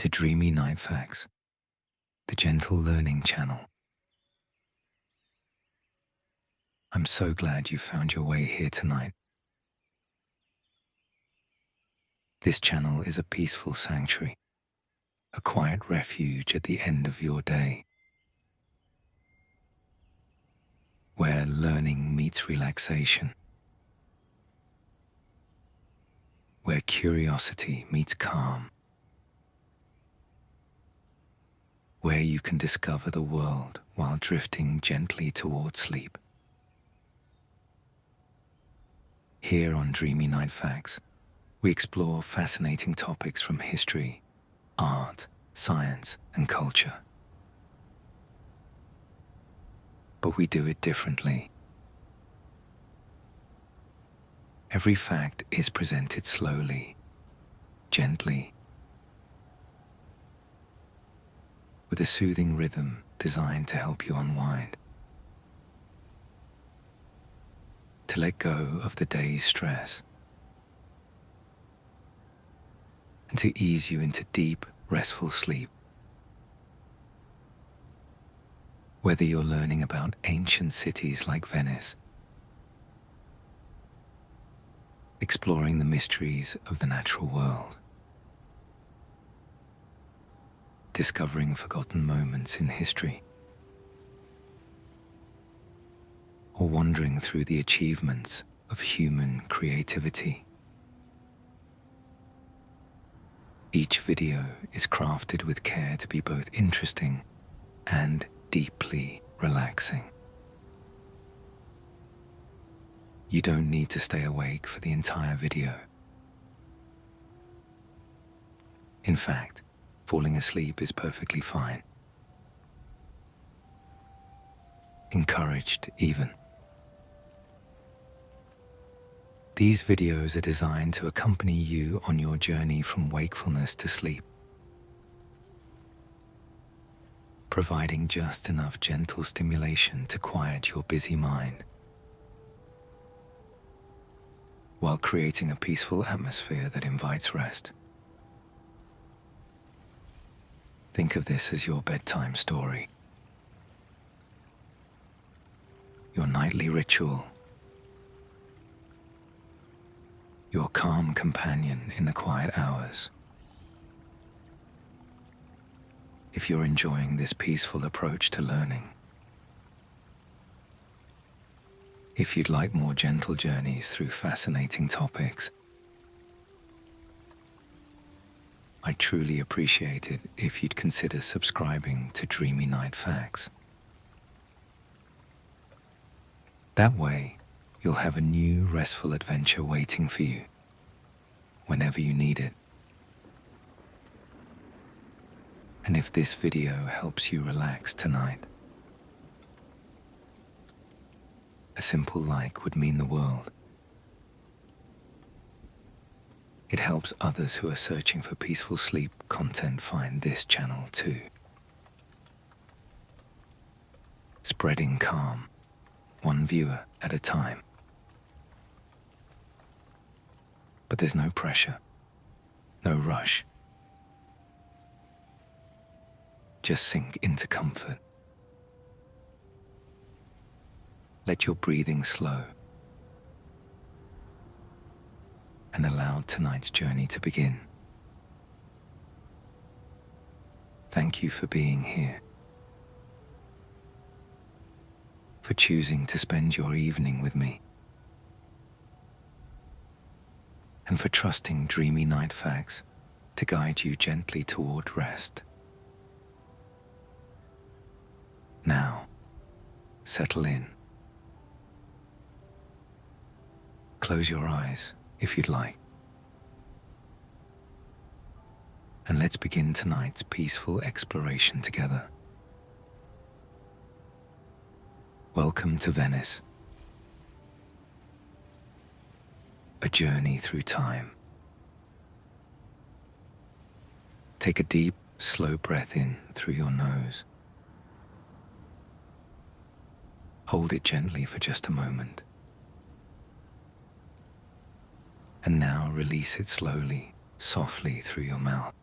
to Dreamy Night Facts, the gentle learning channel. I'm so glad you found your way here tonight. This channel is a peaceful sanctuary, a quiet refuge at the end of your day, where learning meets relaxation, where curiosity meets calm, where you can discover the world while drifting gently towards sleep. Here on Dreamy Night Facts, we explore fascinating topics from history, art, science, and culture. But we do it differently. Every fact is presented slowly, gently, with a soothing rhythm designed to help you unwind, to let go of the day's stress, and to ease you into deep, restful sleep. Whether you're learning about ancient cities like Venice, exploring the mysteries of the natural world, discovering forgotten moments in history, or wandering through the achievements of human creativity, each video is crafted with care to be both interesting and deeply relaxing. You don't need to stay awake for the entire video. In fact, falling asleep is perfectly fine. Encouraged even. These videos are designed to accompany you on your journey from wakefulness to sleep, providing just enough gentle stimulation to quiet your busy mind, while creating a peaceful atmosphere that invites rest. Think of this as your bedtime story, your nightly ritual, your calm companion in the quiet hours. If you're enjoying this peaceful approach to learning, if you'd like more gentle journeys through fascinating topics, I'd truly appreciate it if you'd consider subscribing to Dreamy Night Facts. That way, you'll have a new restful adventure waiting for you whenever you need it. And if this video helps you relax tonight, a simple like would mean the world. It helps others who are searching for peaceful sleep content find this channel too. Spreading calm, one viewer at a time. But there's no pressure, no rush. Just sink into comfort. Let your breathing slow, and allow tonight's journey to begin. Thank you for being here, for choosing to spend your evening with me, and for trusting Dreamy Night Facts to guide you gently toward rest. Now, settle in. Close your eyes if you'd like. And let's begin tonight's peaceful exploration together. Welcome to Venice, a journey through time. Take a deep, slow breath in through your nose. Hold it gently for just a moment. And now release it slowly, softly through your mouth.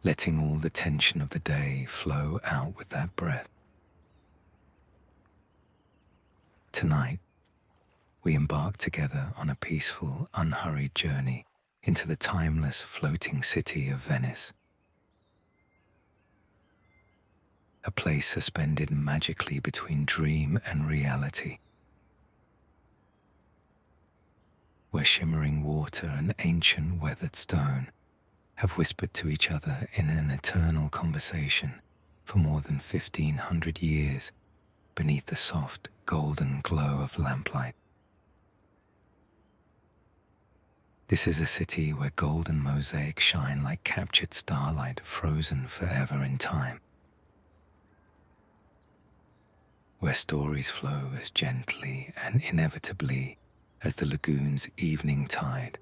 letting all the tension of the day flow out with that breath. Tonight, we embark together on a peaceful, unhurried journey into the timeless floating city of Venice. A place suspended magically between dream and reality, where shimmering water and ancient weathered stone have whispered to each other in an eternal conversation for more than 1,500 years beneath the soft, golden glow of lamplight. This is a city where golden mosaics shine like captured starlight frozen forever in time, where stories flow as gently and inevitably as the lagoon's evening tide,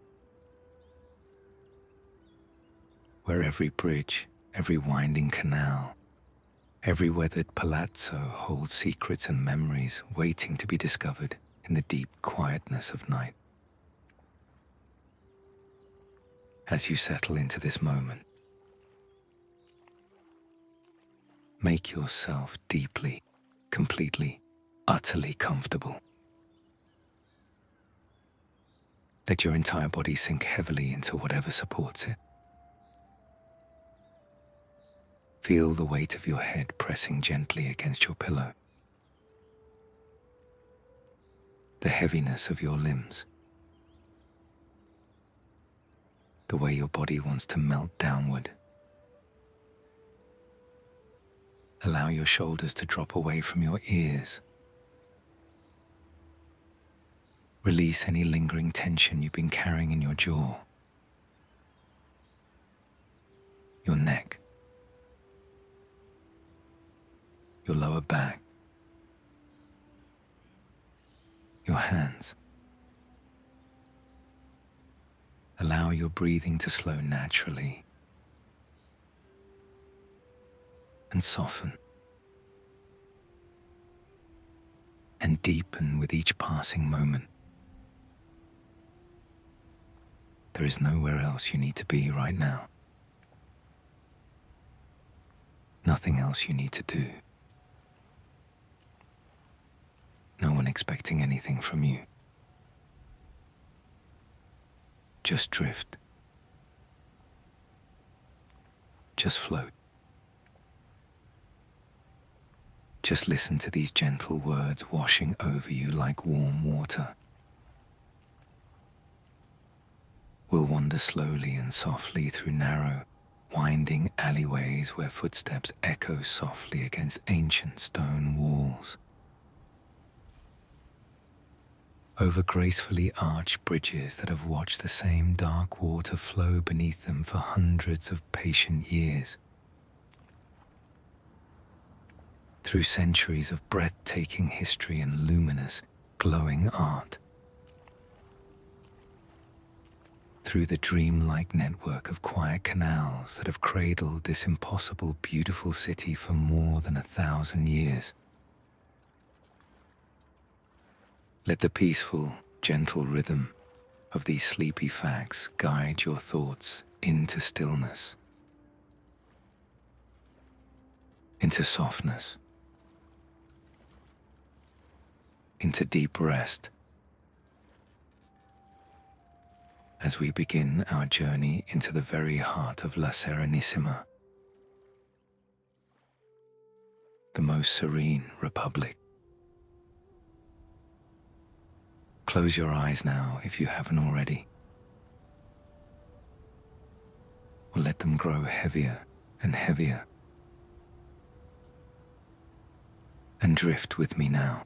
where every bridge, every winding canal, every weathered palazzo holds secrets and memories waiting to be discovered in the deep quietness of night. As you settle into this moment, make yourself deeply, completely, utterly comfortable. Let your entire body sink heavily into whatever supports it. Feel the weight of your head pressing gently against your pillow, the heaviness of your limbs, the way your body wants to melt downward. Allow your shoulders to drop away from your ears. Release any lingering tension you've been carrying in your jaw, your neck, your lower back, your hands. Allow your breathing to slow naturally and soften and deepen with each passing moment. There is nowhere else you need to be right now. Nothing else you need to do. No one expecting anything from you. Just drift. Just float. Just listen to these gentle words washing over you like warm water. We'll wander slowly and softly through narrow, winding alleyways where footsteps echo softly against ancient stone walls. Over gracefully arched bridges that have watched the same dark water flow beneath them for hundreds of patient years. Through centuries of breathtaking history and luminous, glowing art. Through the dreamlike network of quiet canals that have cradled this impossible, beautiful city for more than 1,000 years. Let the peaceful, gentle rhythm of these sleepy facts guide your thoughts into stillness, into softness, into deep rest, as we begin our journey into the very heart of La Serenissima, the most serene republic. Close your eyes now if you haven't already, or let them grow heavier and heavier, and drift with me now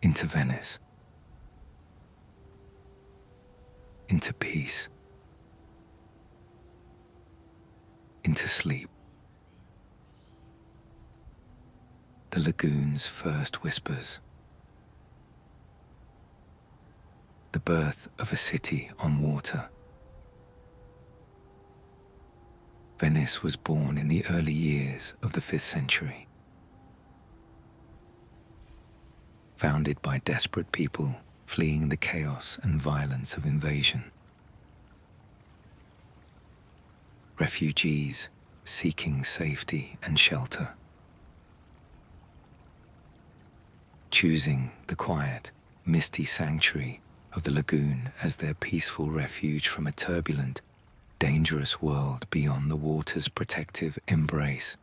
into Venice, into peace, into sleep. The lagoon's first whispers. The birth of a city on water. Venice was born in the early years of the 5th century. Founded by desperate people fleeing the chaos and violence of invasion. refugees seeking safety and shelter, choosing the quiet, misty sanctuary of the lagoon as their peaceful refuge from a turbulent, dangerous world beyond the water's protective embrace.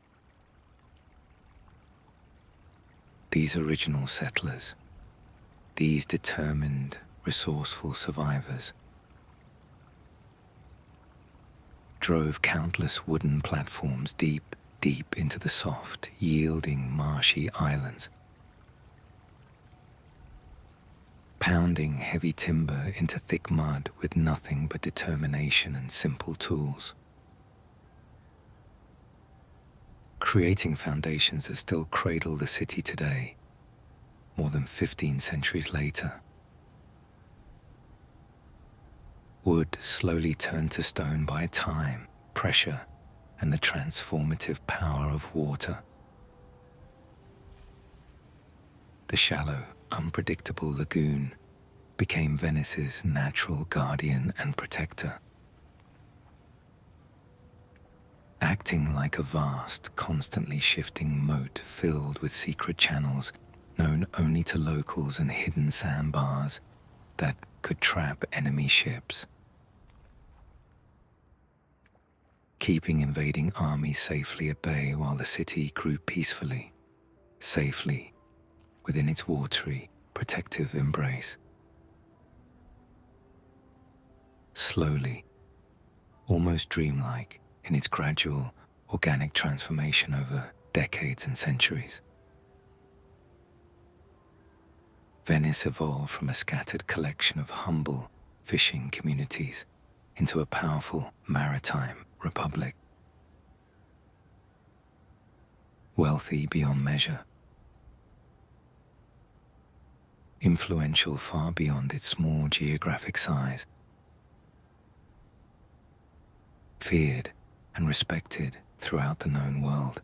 These original settlers, these determined, resourceful survivors, drove countless wooden platforms deep, deep into the soft, yielding, marshy islands, pounding heavy timber into thick mud with nothing but determination and simple tools, creating foundations that still cradle the city today, more than 15 centuries later. Wood slowly turned to stone by time, pressure, and the transformative power of water. The shallow, unpredictable lagoon became Venice's natural guardian and protector, acting like a vast, constantly shifting moat filled with secret channels known only to locals and hidden sandbars that could trap enemy ships, keeping invading armies safely at bay while the city grew peacefully, safely, within its watery, protective embrace. Slowly, almost dreamlike in its gradual, organic transformation over decades and centuries, Venice evolved from a scattered collection of humble fishing communities into a powerful maritime republic, wealthy beyond measure, influential far beyond its small geographic size, feared and respected throughout the known world.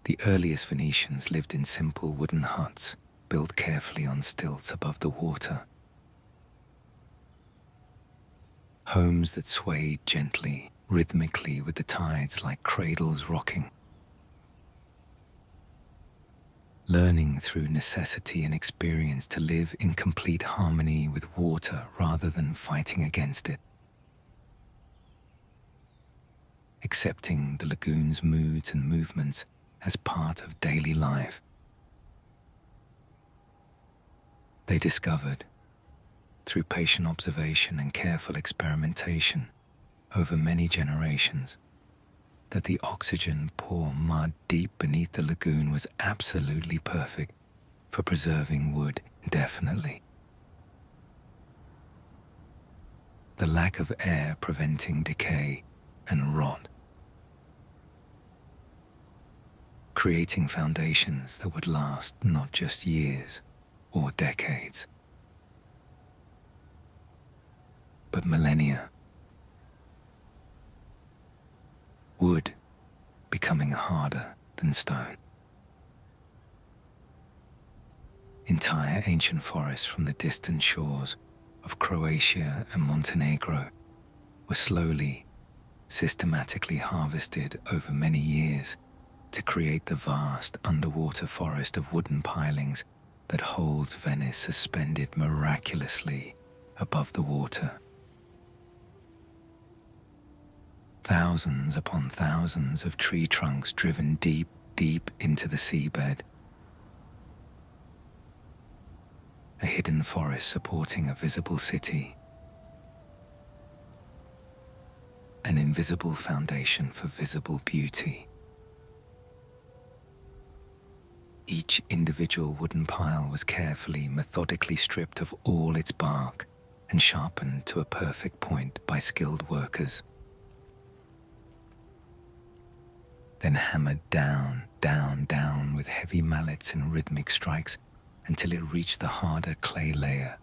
The earliest Venetians lived in simple wooden huts built carefully on stilts above the water, homes that swayed gently, rhythmically with the tides like cradles rocking. Learning through necessity and experience to live in complete harmony with water rather than fighting against it. Accepting the lagoon's moods and movements as part of daily life. They discovered, through patient observation and careful experimentation over many generations, that the oxygen-poor mud deep beneath the lagoon was absolutely perfect for preserving wood indefinitely. The lack of air preventing decay and rot, creating foundations that would last not just years or decades, but millennia. Wood becoming harder than stone. Entire ancient forests from the distant shores of Croatia and Montenegro were slowly, systematically harvested over many years to create the vast underwater forest of wooden pilings that holds Venice suspended miraculously above the water. Thousands upon thousands of tree trunks driven deep, deep into the seabed. A hidden forest supporting a visible city. An invisible foundation for visible beauty. Each individual wooden pile was carefully, methodically stripped of all its bark and sharpened to a perfect point by skilled workers. Then hammered down, down, down with heavy mallets and rhythmic strikes until it reached the harder clay layer,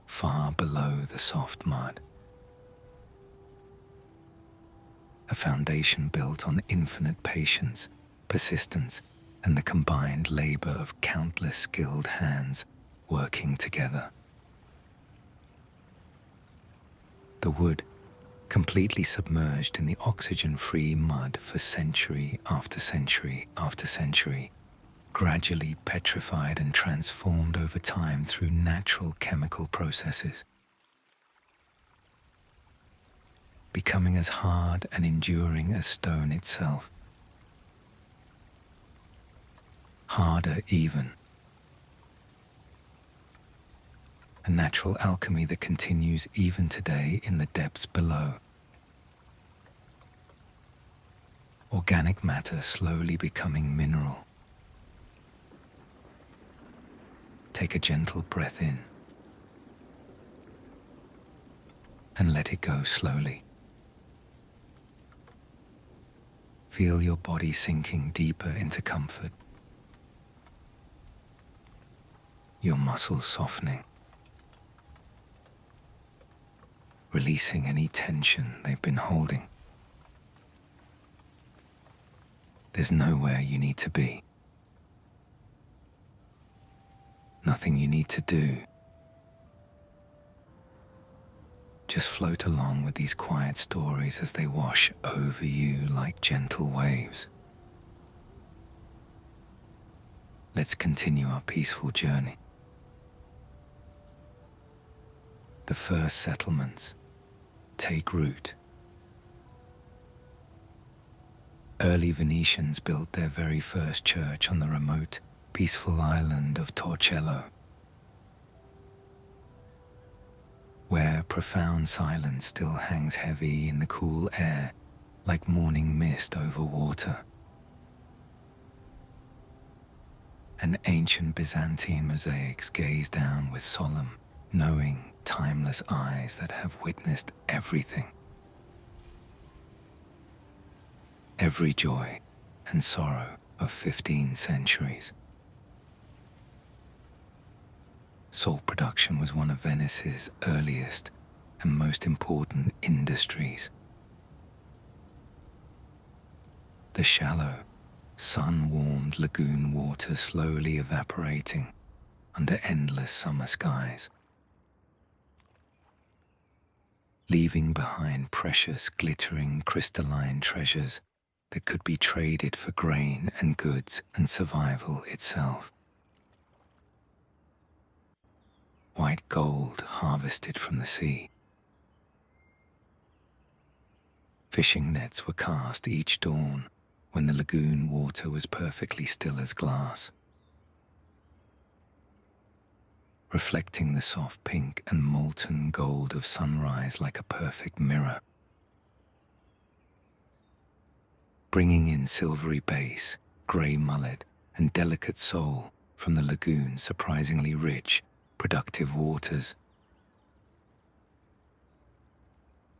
far below the soft mud. A foundation built on infinite patience, persistence, and the combined labor of countless skilled hands working together. The wood completely submerged in the oxygen-free mud for century after century after century, gradually petrified and transformed over time through natural chemical processes, becoming as hard and enduring as stone itself, harder even. A natural alchemy that continues even today in the depths below. Organic matter slowly becoming mineral. Take a gentle breath in and let it go slowly. Feel your body sinking deeper into comfort, your muscles softening, releasing any tension they've been holding. There's nowhere you need to be. Nothing you need to do. Just float along with these quiet stories as they wash over you like gentle waves. Let's continue our peaceful journey. The first settlements take root. Early Venetians built their very first church on the remote, peaceful island of Torcello, where profound silence still hangs heavy in the cool air like morning mist over water. And ancient Byzantine mosaics gaze down with solemn, knowing, timeless eyes that have witnessed everything. Every joy and sorrow of 15 centuries. Salt production was one of Venice's earliest and most important industries. The shallow, sun-warmed lagoon water slowly evaporating under endless summer skies, leaving behind precious, glittering, crystalline treasures that could be traded for grain and goods and survival itself. White gold harvested from the sea. Fishing nets were cast each dawn when the lagoon water was perfectly still as glass, reflecting the soft pink and molten gold of sunrise like a perfect mirror. Bringing in silvery bass, grey mullet, and delicate sole from the lagoon's surprisingly rich, productive waters.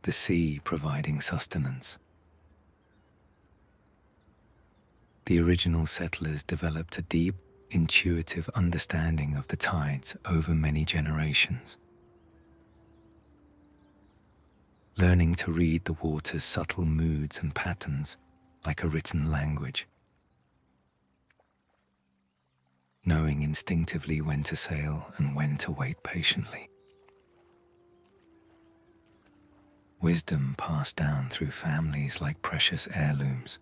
The sea providing sustenance. The original settlers developed a deep, intuitive understanding of the tides over many generations, learning to read the water's subtle moods and patterns like a written language, knowing instinctively when to sail and when to wait patiently. Wisdom passed down through families like precious heirlooms.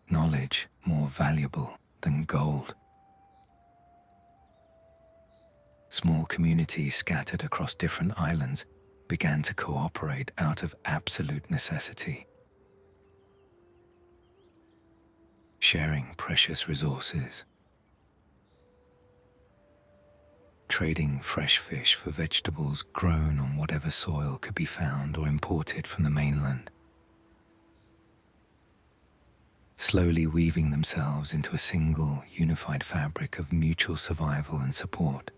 Knowledge more valuable than gold. Small communities scattered across different islands began to cooperate out of absolute necessity, sharing precious resources, trading fresh fish for vegetables grown on whatever soil could be found or imported from the mainland, slowly weaving themselves into a single, unified fabric of mutual survival and support.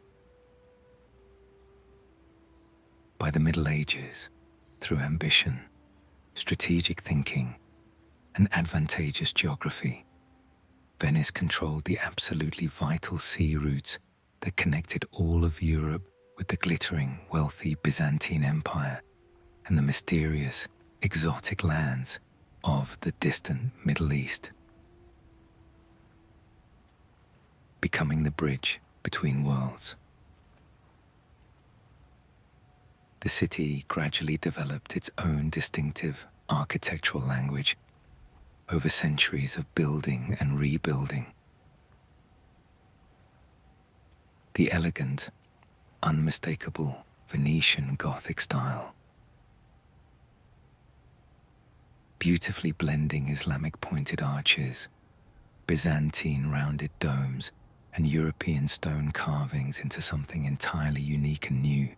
By the Middle Ages, through ambition, strategic thinking, and advantageous geography, Venice controlled the absolutely vital sea routes that connected all of Europe with the glittering, wealthy Byzantine Empire and the mysterious, exotic lands of the distant Middle East, becoming the bridge between worlds. The city gradually developed its own distinctive architectural language over centuries of building and rebuilding. The elegant, unmistakable Venetian Gothic style, beautifully blending Islamic pointed arches, Byzantine rounded domes, and European stone carvings into something entirely unique and new.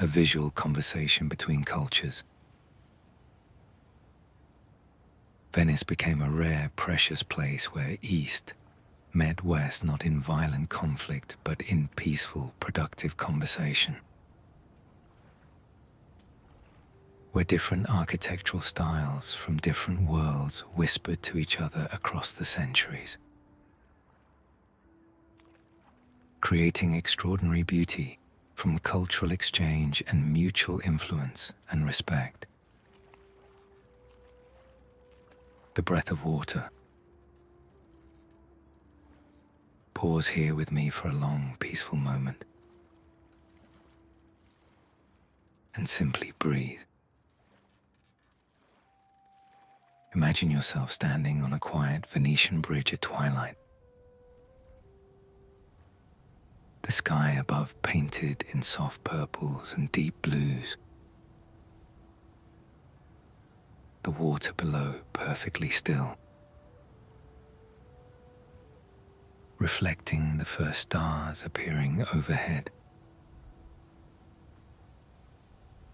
A visual conversation between cultures. Venice became a rare, precious place where East met West not in violent conflict but in peaceful, productive conversation. Where different architectural styles from different worlds whispered to each other across the centuries, creating extraordinary beauty from cultural exchange and mutual influence and respect. The breath of water. Pause here with me for a long, peaceful moment and simply breathe. Imagine yourself standing on a quiet Venetian bridge at twilight. The sky above painted in soft purples and deep blues. The water below perfectly still, reflecting the first stars appearing overhead.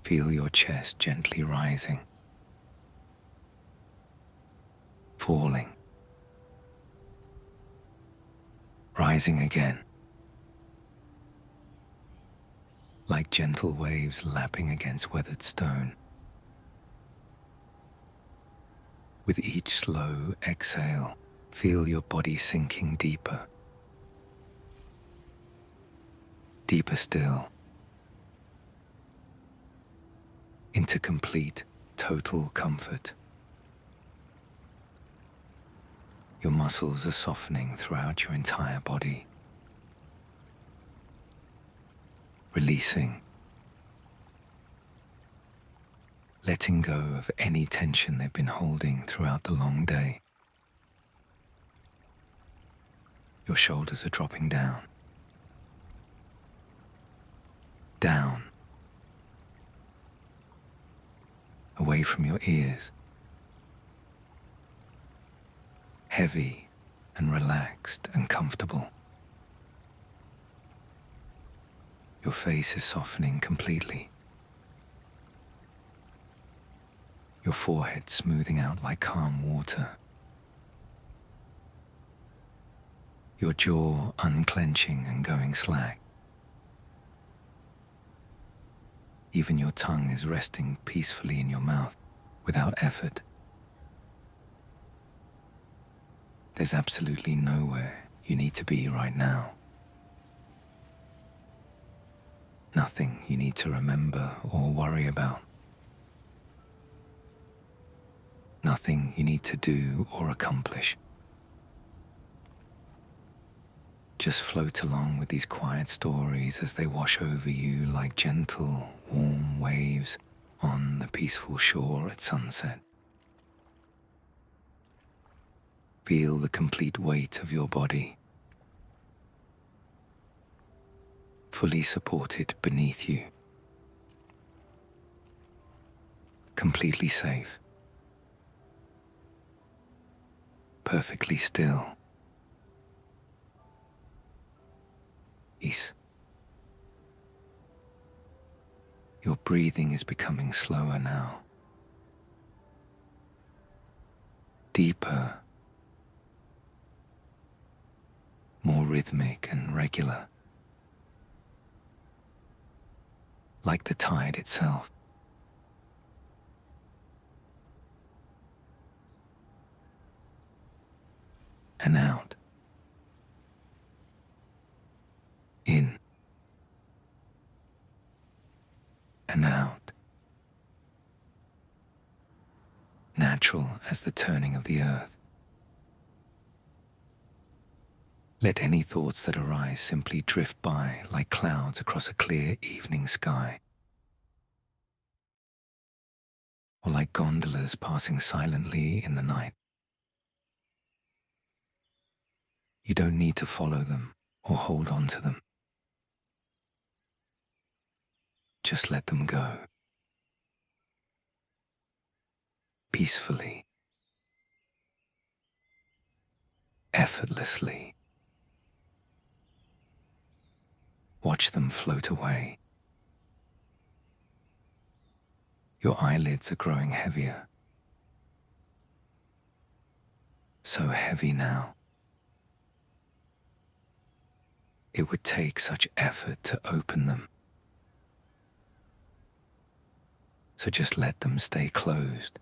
Feel your chest gently rising, falling, rising again, like gentle waves lapping against weathered stone. With each slow exhale, feel your body sinking deeper, deeper still, into complete, total comfort. Your muscles are softening throughout your entire body, releasing, letting go of any tension they've been holding throughout the long day. Your shoulders are dropping down, down, away from your ears, heavy and relaxed and comfortable. Your face is softening completely. Your forehead smoothing out like calm water. Your jaw unclenching and going slack. Even your tongue is resting peacefully in your mouth without effort. There's absolutely nowhere you need to be right now. Nothing you need to remember or worry about. Nothing you need to do or accomplish. Just float along with these quiet stories as they wash over you like gentle, warm waves on the peaceful shore at sunset. Feel the complete weight of your body, fully supported beneath you, completely safe, perfectly still. Peace. Your breathing is becoming slower now, deeper, more rhythmic and regular, like the tide itself. And out, in, and out, natural as the turning of the earth. Let any thoughts that arise simply drift by like clouds across a clear evening sky, or like gondolas passing silently in the night. You don't need to follow them or hold on to them. Just let them go. Peacefully, effortlessly. Watch them float away. Your eyelids are growing heavier. So heavy now. It would take such effort to open them. So just let them stay closed.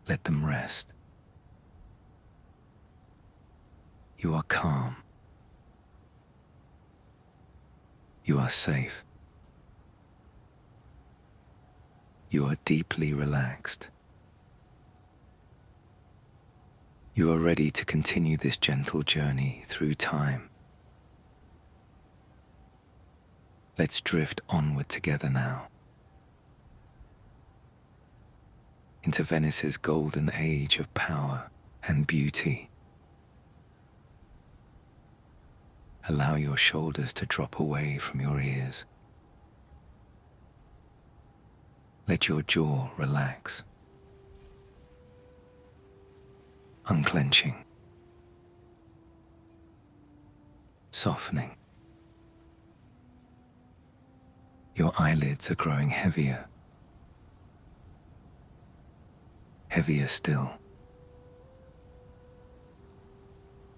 Let them rest. You are calm. You are safe. You are deeply relaxed. You are ready to continue this gentle journey through time. Let's drift onward together now, into Venice's golden age of power and beauty. Allow your shoulders to drop away from your ears. Let your jaw relax, unclenching, softening. Your eyelids are growing heavier, heavier still.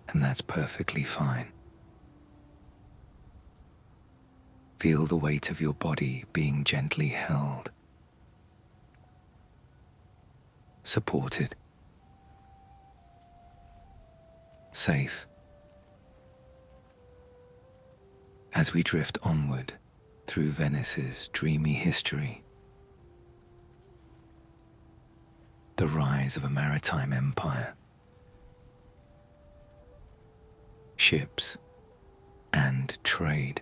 And that's perfectly fine. Feel the weight of your body being gently held, supported, safe. As we drift onward through Venice's dreamy history, the rise of a maritime empire, ships, and trade.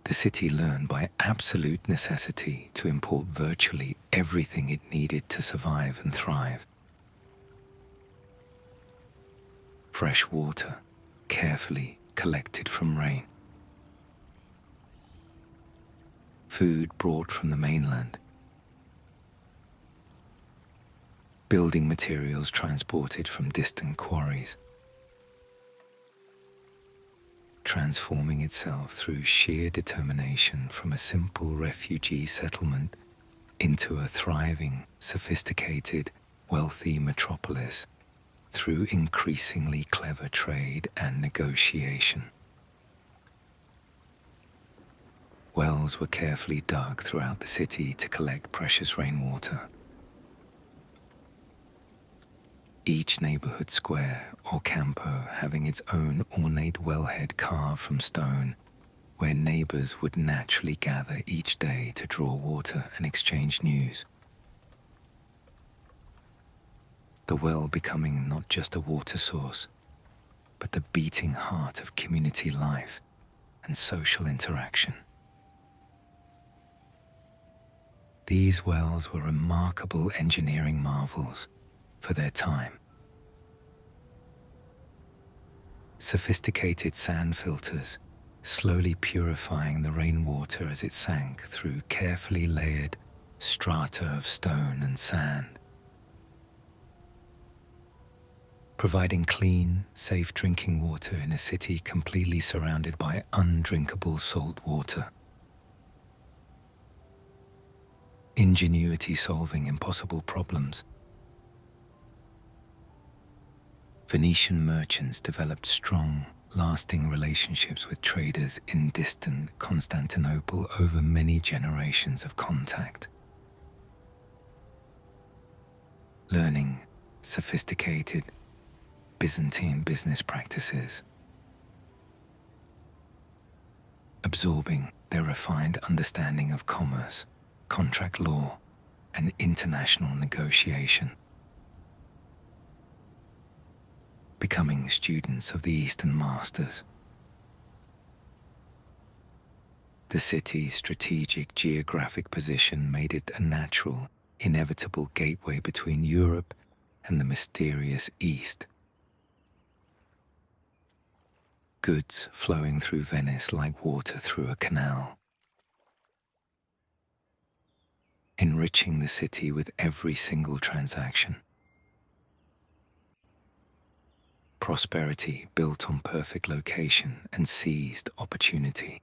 The city learned by absolute necessity to import virtually everything it needed to survive and thrive. Fresh water, carefully collected from rain. Food brought from the mainland. Building materials transported from distant quarries. Transforming itself through sheer determination from a simple refugee settlement into a thriving, sophisticated, wealthy metropolis through increasingly clever trade and negotiation. Wells were carefully dug throughout the city to collect precious rainwater. Each neighborhood square or campo having its own ornate wellhead carved from stone, where neighbors would naturally gather each day to draw water and exchange news. The well becoming not just a water source, but the beating heart of community life and social interaction. These wells were remarkable engineering marvels for their time. Sophisticated sand filters slowly purifying the rainwater as it sank through carefully layered strata of stone and sand, providing clean, safe drinking water in a city completely surrounded by undrinkable salt water. Ingenuity solving impossible problems. Venetian merchants developed strong, lasting relationships with traders in distant Constantinople over many generations of contact. Learning sophisticated Byzantine business practices, absorbing their refined understanding of commerce, contract law, and international negotiation. becoming students of the Eastern masters. The city's strategic geographic position made it a natural, inevitable gateway between Europe and the mysterious East. Goods flowing through Venice like water through a canal, enriching the city with every single transaction. Prosperity built on perfect location and seized opportunity.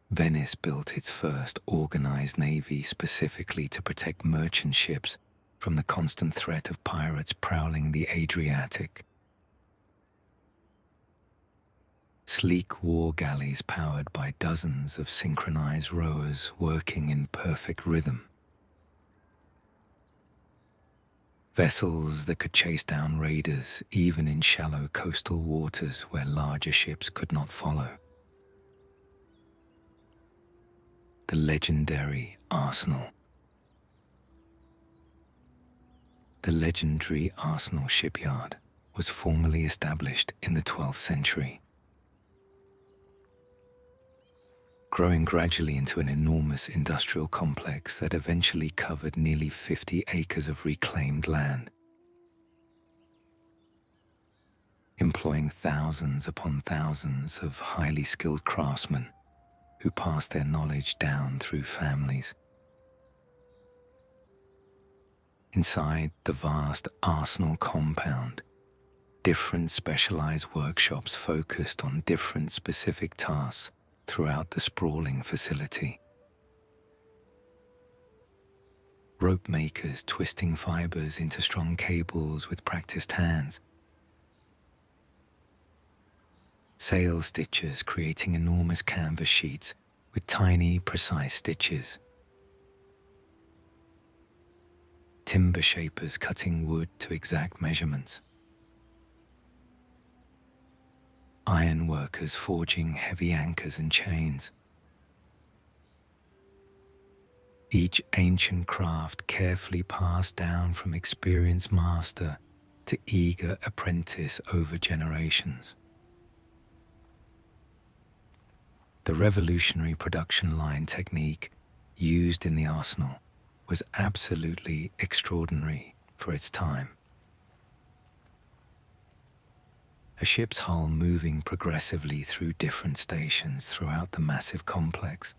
Venice built its first organized navy specifically to protect merchant ships from the constant threat of pirates prowling the Adriatic. Sleek war galleys powered by dozens of synchronized rowers working in perfect rhythm. Vessels that could chase down raiders even in shallow coastal waters where larger ships could not follow. The legendary arsenal. The legendary Arsenal shipyard was formally established in the 12th century, growing gradually into an enormous industrial complex that eventually covered nearly 50 acres of reclaimed land, employing thousands upon thousands of highly skilled craftsmen who passed their knowledge down through families. Inside the vast Arsenal compound, different specialized workshops focused on different specific tasks throughout the sprawling facility. Rope makers twisting fibers into strong cables with practiced hands. Sail stitchers creating enormous canvas sheets with tiny, precise stitches. Timber shapers cutting wood to exact measurements. Iron workers forging heavy anchors and chains. Each ancient craft carefully passed down from experienced master to eager apprentice over generations. The revolutionary production line technique used in the arsenal was absolutely extraordinary for its time. A ship's hull moving progressively through different stations throughout the massive complex.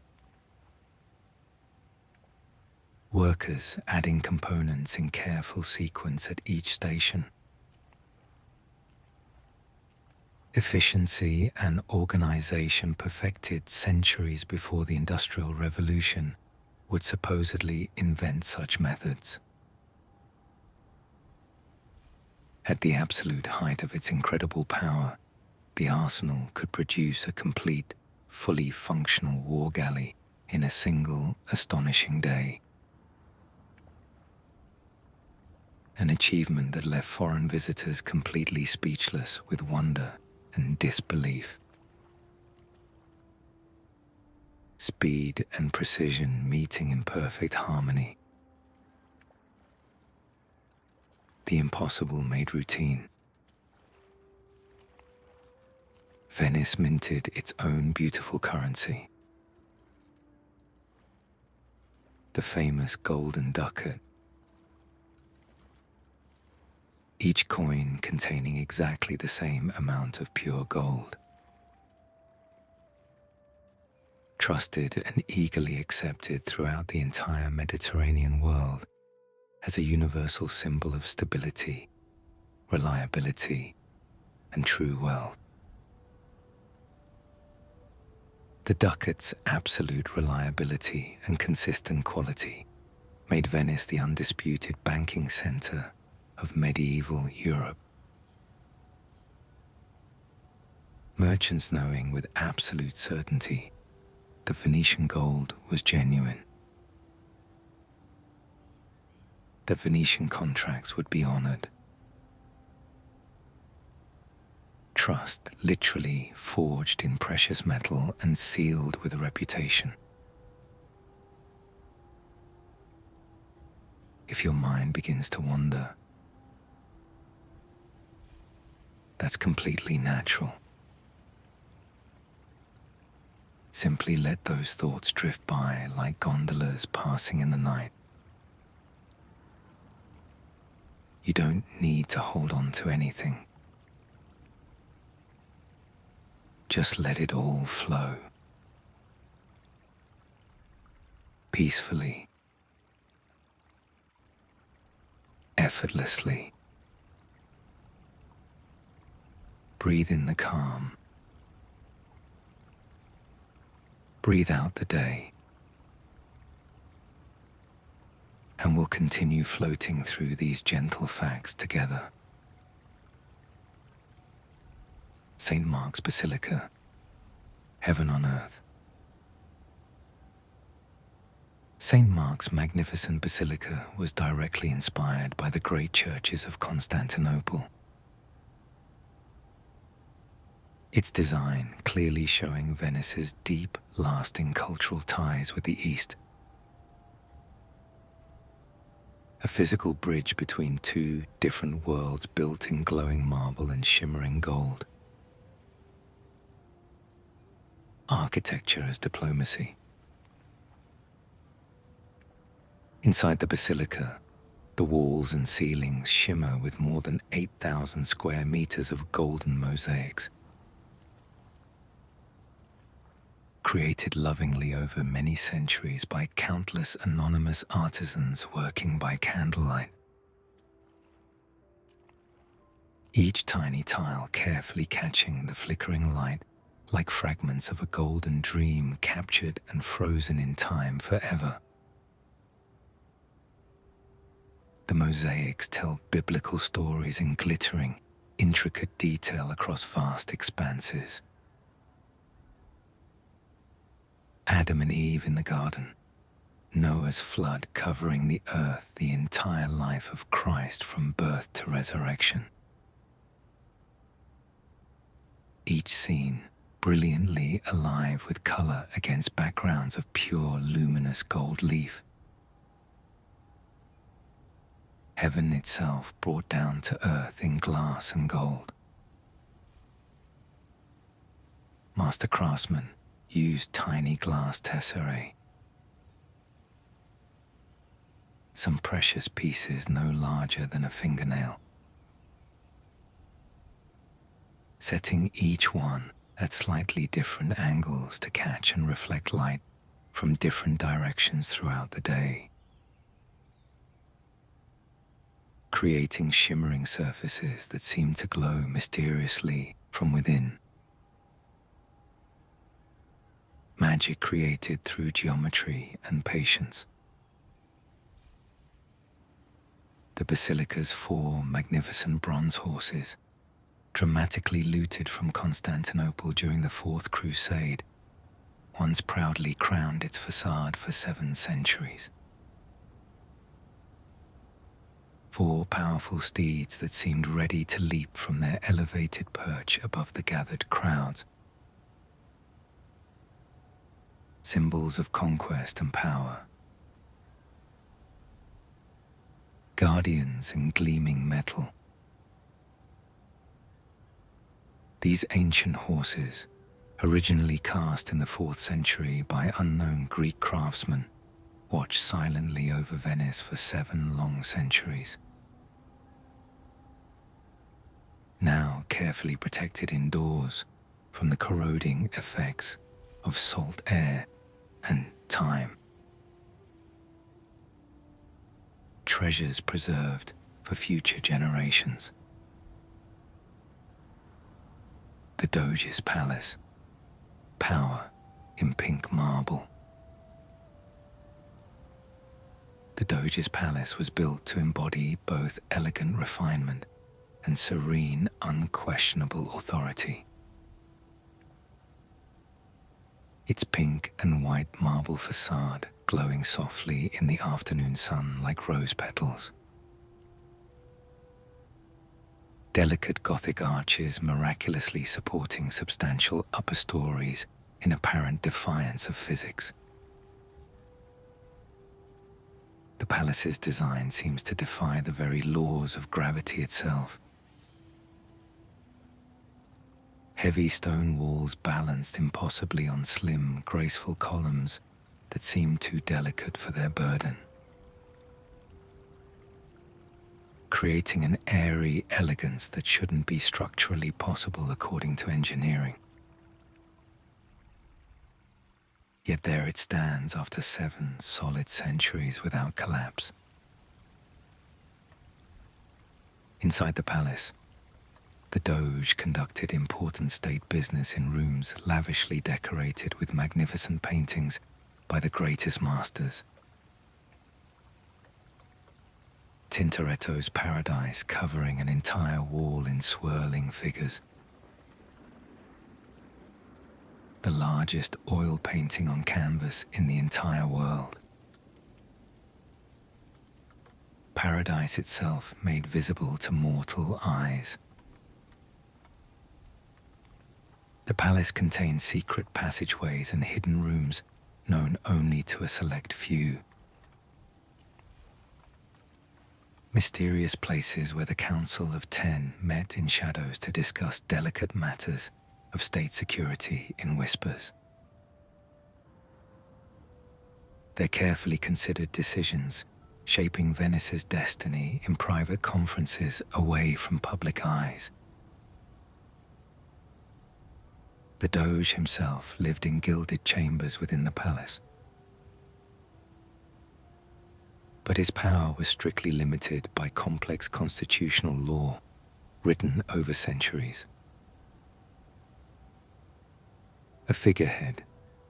Workers adding components in careful sequence at each station. Efficiency and organization perfected centuries before the Industrial Revolution would supposedly invent such methods. At the absolute height of its incredible power, the arsenal could produce a complete, fully functional war galley in a single astonishing day. An achievement that left foreign visitors completely speechless with wonder and disbelief. Speed and precision meeting in perfect harmony. The impossible made routine. Venice minted its own beautiful currency. The famous golden ducat. Each coin containing exactly the same amount of pure gold. Trusted and eagerly accepted throughout the entire Mediterranean world as a universal symbol of stability, reliability, and true wealth. The ducat's absolute reliability and consistent quality made Venice the undisputed banking center of medieval Europe. Merchants knowing with absolute certainty the Venetian gold was genuine. The Venetian contracts would be honored. Trust literally forged in precious metal and sealed with reputation. If your mind begins to wander, that's completely natural. Simply let those thoughts drift by like gondolas passing in the night. You don't need to hold on to anything. Just let it all flow. Peacefully. Effortlessly. Breathe in the calm. Breathe out the day. And we'll continue floating through these gentle facts together. St. Mark's Basilica, heaven on earth. St. Mark's magnificent basilica was directly inspired by the great churches of Constantinople. Its design clearly showing Venice's deep, lasting cultural ties with the East. A physical bridge between two different worlds built in glowing marble and shimmering gold. Architecture as diplomacy. Inside the basilica, the walls and ceilings shimmer with more than 8,000 square meters of golden mosaics, created lovingly over many centuries by countless anonymous artisans working by candlelight. Each tiny tile carefully catching the flickering light like fragments of a golden dream captured and frozen in time forever. The mosaics tell biblical stories in glittering, intricate detail across vast expanses. Adam and Eve in the garden, Noah's flood covering the earth, the entire life of Christ from birth to resurrection. Each scene brilliantly alive with color against backgrounds of pure luminous gold leaf. Heaven itself brought down to earth in glass and gold. Master craftsmen used tiny glass tesserae. Some precious pieces no larger than a fingernail. Setting each one at slightly different angles to catch and reflect light from different directions throughout the day, creating shimmering surfaces that seem to glow mysteriously from within. Magic created through geometry and patience. The basilica's 4 magnificent bronze horses, dramatically looted from Constantinople during the Fourth Crusade, once proudly crowned its facade for 7 centuries. 4 powerful steeds that seemed ready to leap from their elevated perch above the gathered crowds. Symbols of conquest and power. Guardians in gleaming metal. These ancient horses, originally cast in the 4th century by unknown Greek craftsmen, watched silently over Venice for 7 long centuries. Now carefully protected indoors from the corroding effects of salt air and time. Treasures preserved for future generations. The Doge's Palace, power in pink marble. The Doge's Palace was built to embody both elegant refinement and serene, unquestionable authority. Its pink and white marble facade glowing softly in the afternoon sun like rose petals. Delicate Gothic arches miraculously supporting substantial upper stories in apparent defiance of physics. The palace's design seems to defy the very laws of gravity itself. Heavy stone walls balanced impossibly on slim, graceful columns that seemed too delicate for their burden, creating an airy elegance that shouldn't be structurally possible according to engineering. Yet there it stands after 7 solid centuries without collapse. Inside the palace, the Doge conducted important state business in rooms lavishly decorated with magnificent paintings by the greatest masters. Tintoretto's paradise covering an entire wall in swirling figures. The largest oil painting on canvas in the entire world. Paradise itself made visible to mortal eyes. The palace contains secret passageways and hidden rooms known only to a select few. Mysterious places where the Council of 10 met in shadows to discuss delicate matters of state security in whispers. Their carefully considered decisions shaping Venice's destiny in private conferences away from public eyes. The Doge himself lived in gilded chambers within the palace, but his power was strictly limited by complex constitutional law written over centuries. A figurehead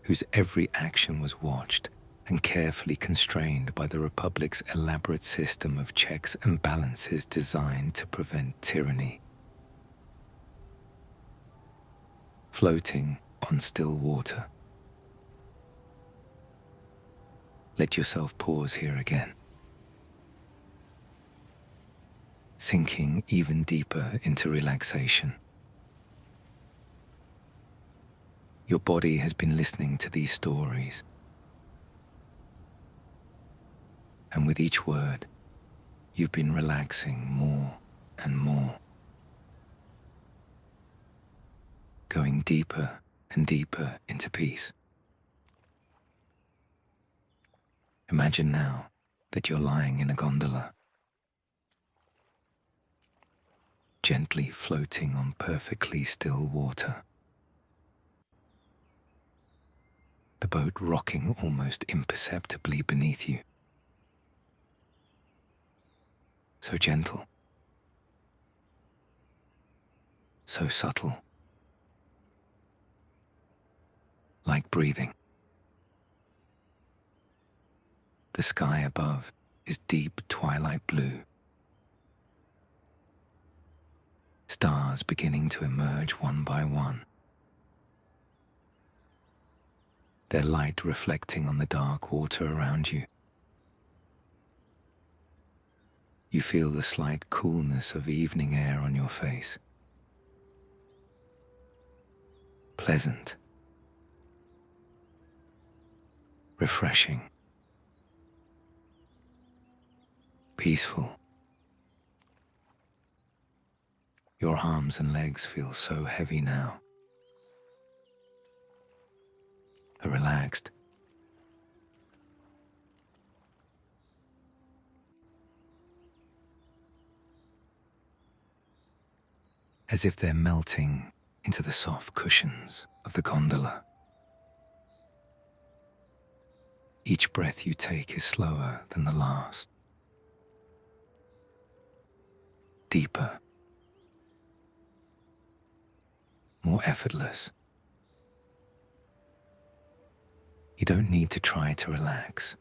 whose every action was watched and carefully constrained by the Republic's elaborate system of checks and balances designed to prevent tyranny. Floating on still water. Let yourself pause here again. Sinking even deeper into relaxation. Your body has been listening to these stories. And with each word, you've been relaxing more and more. Going deeper and deeper into peace. Imagine now that you're lying in a gondola, gently floating on perfectly still water. The boat rocking almost imperceptibly beneath you. So gentle, so subtle, like breathing. The sky above is deep twilight blue. Stars beginning to emerge one by one. Their light reflecting on the dark water around you. You feel the slight coolness of evening air on your face. Pleasant. Refreshing. Peaceful. Your arms and legs feel so heavy now. Relaxed. As if they're melting into the soft cushions of the gondola. Each breath you take is slower than the last. Deeper. More effortless. You don't need to try to relax.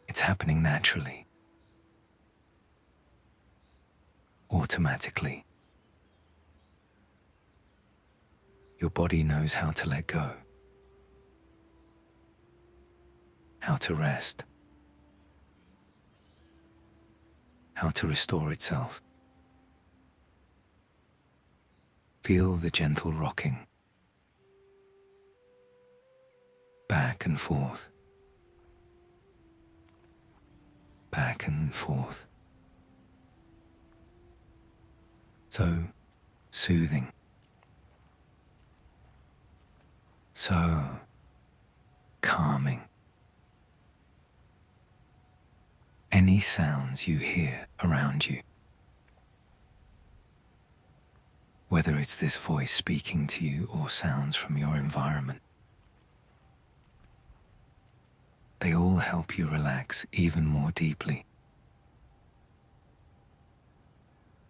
It's happening naturally. Automatically. Your body knows how to let go. How to rest. How to restore itself. Feel the gentle rocking. Back and forth. Back and forth. So soothing. So calming. Any sounds you hear around you, whether it's this voice speaking to you or sounds from your environment, they all help you relax even more deeply.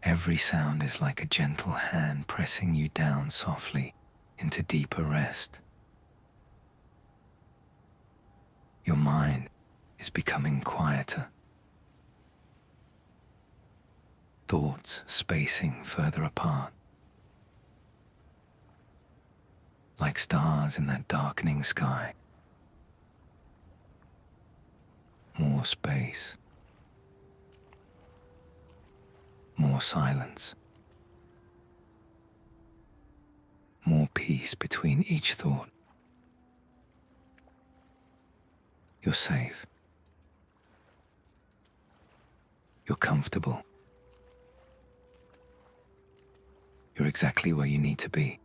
Every sound is like a gentle hand pressing you down softly into deeper rest. Your mind is becoming quieter, thoughts spacing further apart, like stars in that darkening sky. More space, more silence, more peace between each thought. You're safe. You're comfortable. You're exactly where you need to be.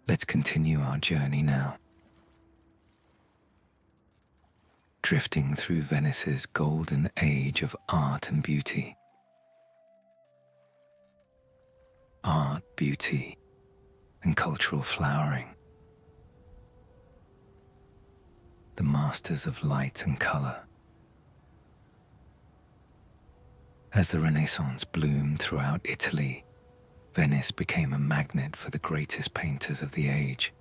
Let's continue our journey now. Drifting through Venice's golden age of art and beauty. Art, beauty, and cultural flowering. The masters of light and color. As the Renaissance bloomed throughout Italy, Venice became a magnet for the greatest painters of the age,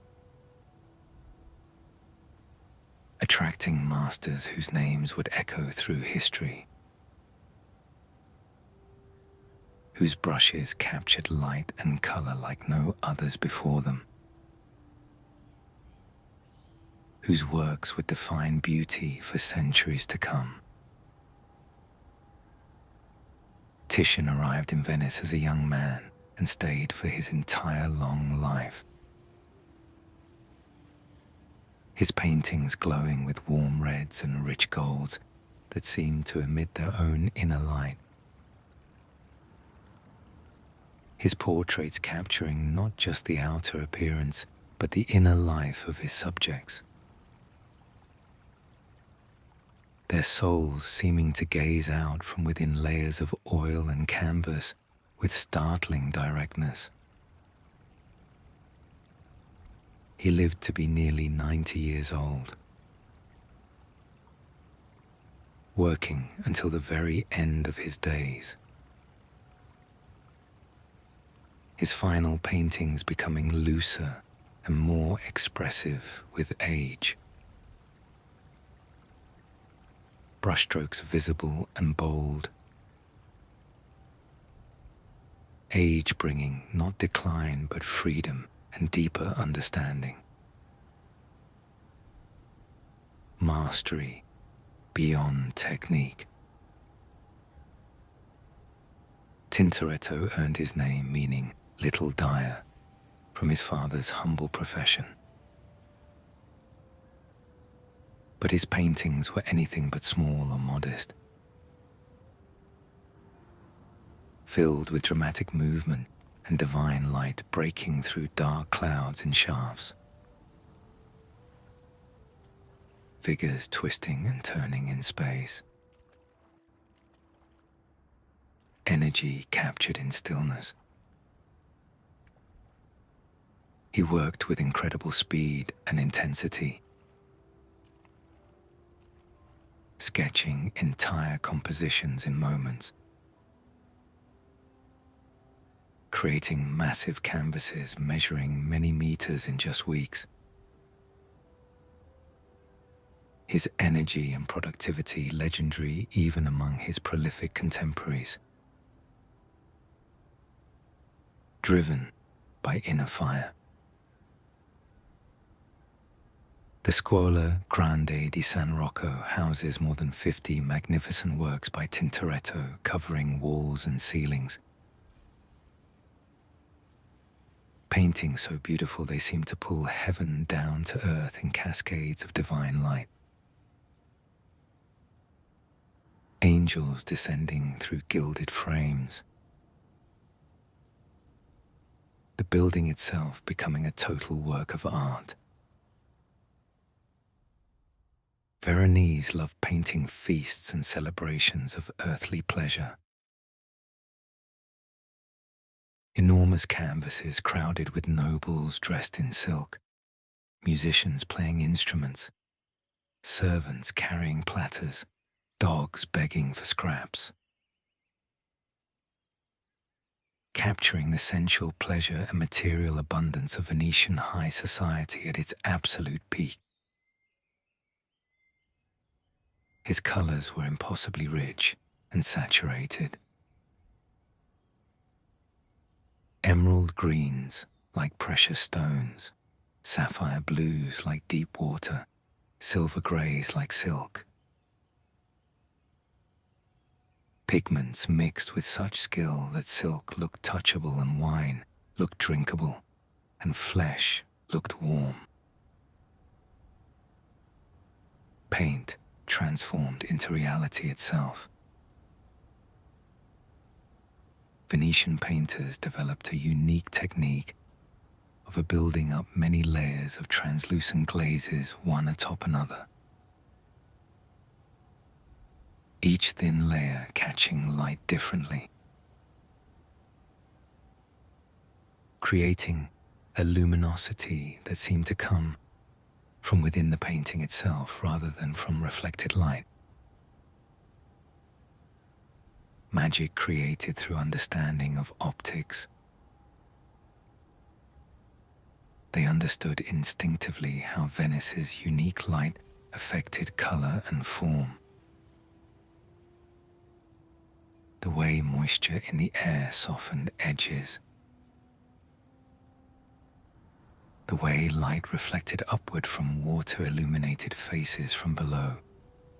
attracting masters whose names would echo through history, whose brushes captured light and color like no others before them, whose works would define beauty for centuries to come. Titian arrived in Venice as a young man and stayed for his entire long life. His paintings glowing with warm reds and rich golds that seemed to emit their own inner light. His portraits capturing not just the outer appearance, but the inner life of his subjects. Their souls seeming to gaze out from within layers of oil and canvas with startling directness. He lived to be nearly 90 years old, working until the very end of his days. His final paintings becoming looser and more expressive with age. Brushstrokes visible and bold. Age bringing not decline but freedom and deeper understanding. Mastery beyond technique. Tintoretto earned his name meaning little dyer from his father's humble profession. But his paintings were anything but small or modest. Filled with dramatic movement and divine light breaking through dark clouds and shafts. Figures twisting and turning in space. Energy captured in stillness. He worked with incredible speed and intensity, sketching entire compositions in moments, creating massive canvases measuring many meters in just weeks. His energy and productivity legendary even among his prolific contemporaries. Driven by inner fire. The Scuola Grande di San Rocco houses more than 50 magnificent works by Tintoretto covering walls and ceilings. Paintings so beautiful they seem to pull heaven down to earth in cascades of divine light. Angels descending through gilded frames, the building itself becoming a total work of art. Veronese loved painting feasts and celebrations of earthly pleasure. Enormous canvases crowded with nobles dressed in silk, musicians playing instruments, servants carrying platters, dogs begging for scraps. Capturing the sensual pleasure and material abundance of Venetian high society at its absolute peak. His colors were impossibly rich and saturated. Emerald greens like precious stones, sapphire blues like deep water, silver grays like silk. Pigments mixed with such skill that silk looked touchable and wine looked drinkable and flesh looked warm. Paint transformed into reality itself. Venetian painters developed a unique technique of building up many layers of translucent glazes one atop another, each thin layer catching light differently, creating a luminosity that seemed to come from within the painting itself rather than from reflected light. Magic created through understanding of optics. They understood instinctively how Venice's unique light affected color and form. The way moisture in the air softened edges. The way light reflected upward from water-illuminated faces from below,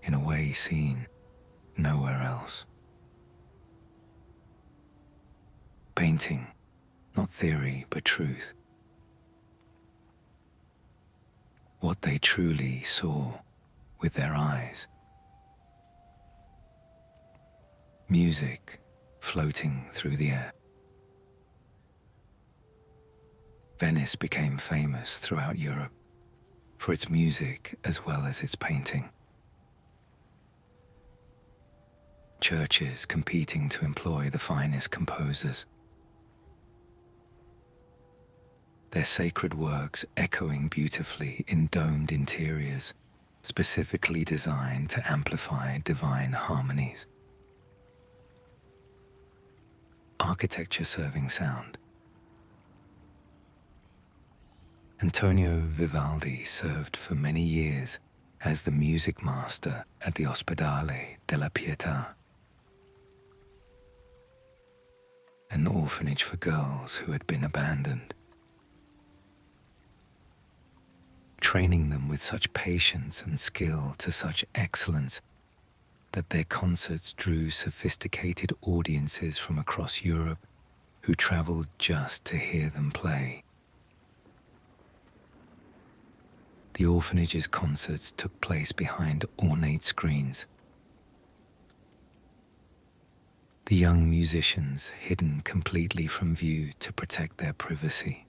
in a way seen nowhere else. Painting, not theory but truth. What they truly saw with their eyes. Music floating through the air. Venice became famous throughout Europe for its music as well as its painting. Churches competing to employ the finest composers. Their sacred works echoing beautifully in domed interiors, specifically designed to amplify divine harmonies. Architecture serving sound. Antonio Vivaldi served for many years as the music master at the Ospedale della Pietà, an orphanage for girls who had been abandoned. Training them with such patience and skill to such excellence that their concerts drew sophisticated audiences from across Europe who traveled just to hear them play. The orphanage's concerts took place behind ornate screens. The young musicians hidden completely from view to protect their privacy.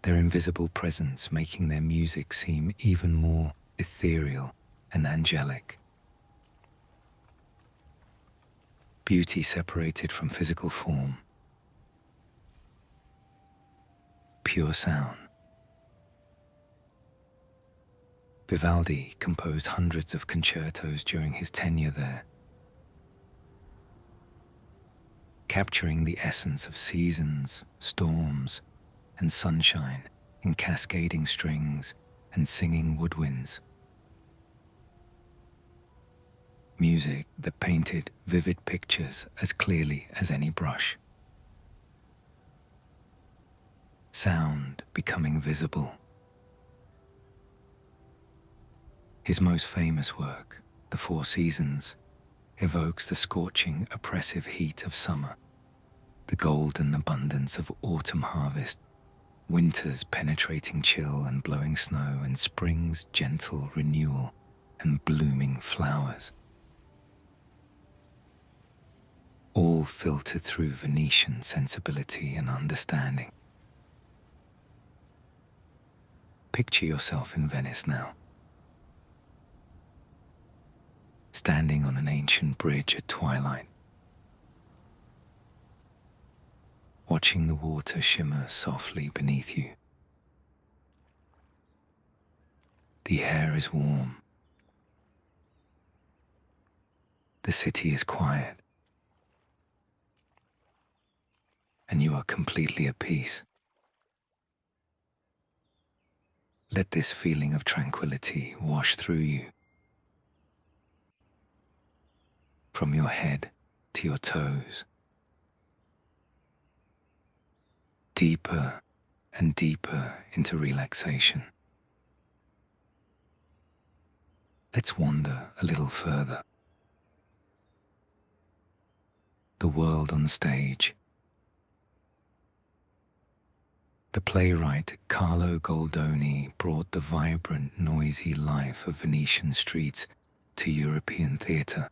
Their invisible presence making their music seem even more ethereal and angelic. Beauty separated from physical form. Pure sound. Vivaldi composed hundreds of concertos during his tenure there, capturing the essence of seasons, storms, and sunshine in cascading strings and singing woodwinds. Music that painted vivid pictures as clearly as any brush. Sound becoming visible. His most famous work, The Four Seasons, evokes the scorching, oppressive heat of summer, the golden abundance of autumn harvest, winter's penetrating chill and blowing snow, and spring's gentle renewal and blooming flowers. all filtered through Venetian sensibility and understanding. Picture yourself in Venice now, standing on an ancient bridge at twilight, watching the water shimmer softly beneath you. The air is warm. The city is quiet. And you are completely at peace. Let this feeling of tranquility wash through you, from your head to your toes, deeper and deeper into relaxation. Let's wander a little further. The world on stage. The playwright Carlo Goldoni brought the vibrant, noisy life of Venetian streets to European theatre.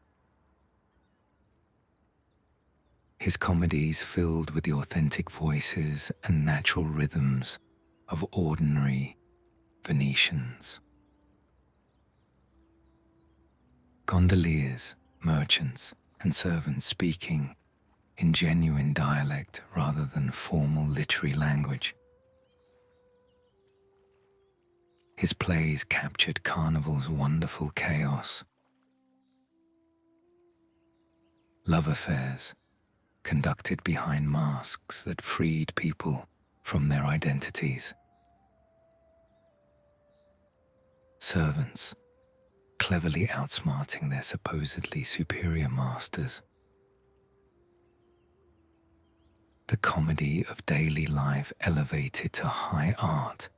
His comedies filled with the authentic voices and natural rhythms of ordinary Venetians. Gondoliers, merchants, and servants speaking in genuine dialect rather than formal literary language. His plays captured Carnival's wonderful chaos. Love affairs conducted behind masks that freed people from their identities. Servants cleverly outsmarting their supposedly superior masters. The comedy of daily life elevated to high art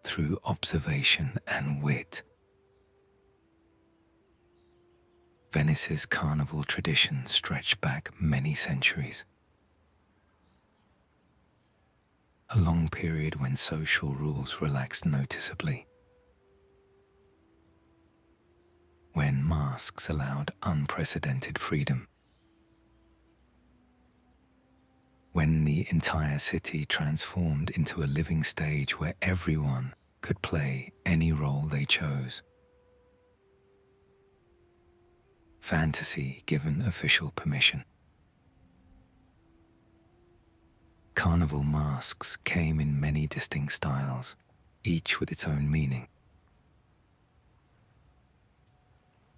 through observation and wit. Venice's carnival tradition stretched back many centuries. A long period when social rules relaxed noticeably. When masks allowed unprecedented freedom. When the entire city transformed into a living stage where everyone could play any role they chose. Fantasy given official permission. Carnival masks came in many distinct styles, each with its own meaning.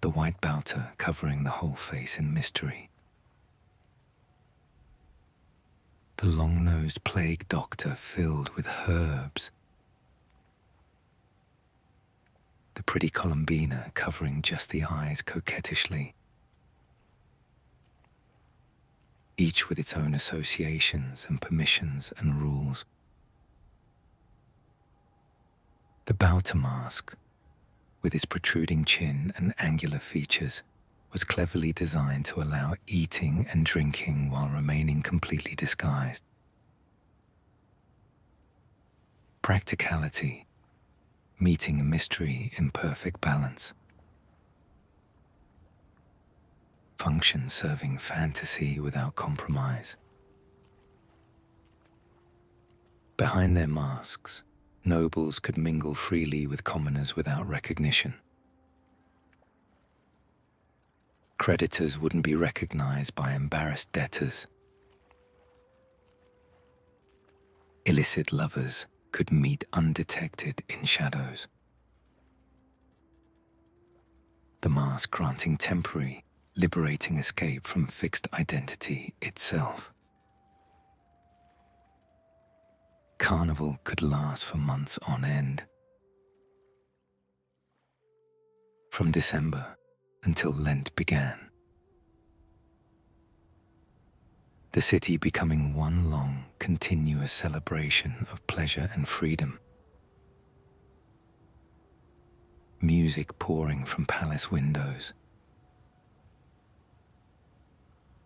The white bauta covering the whole face in mystery. The long-nosed plague doctor filled with herbs. The pretty Colombina covering just the eyes coquettishly. Each with its own associations and permissions and rules. The bauta mask, with its protruding chin and angular features, was cleverly designed to allow eating and drinking while remaining completely disguised. Practicality, meeting a mystery in perfect balance. Function serving fantasy without compromise. Behind their masks, nobles could mingle freely with commoners without recognition. Creditors wouldn't be recognized by embarrassed debtors. Illicit lovers could meet undetected in shadows. The mask granting temporary, liberating escape from fixed identity itself. Carnival could last for months on end. From December until Lent began. The city becoming one long, continuous celebration of pleasure and freedom. Music pouring from palace windows.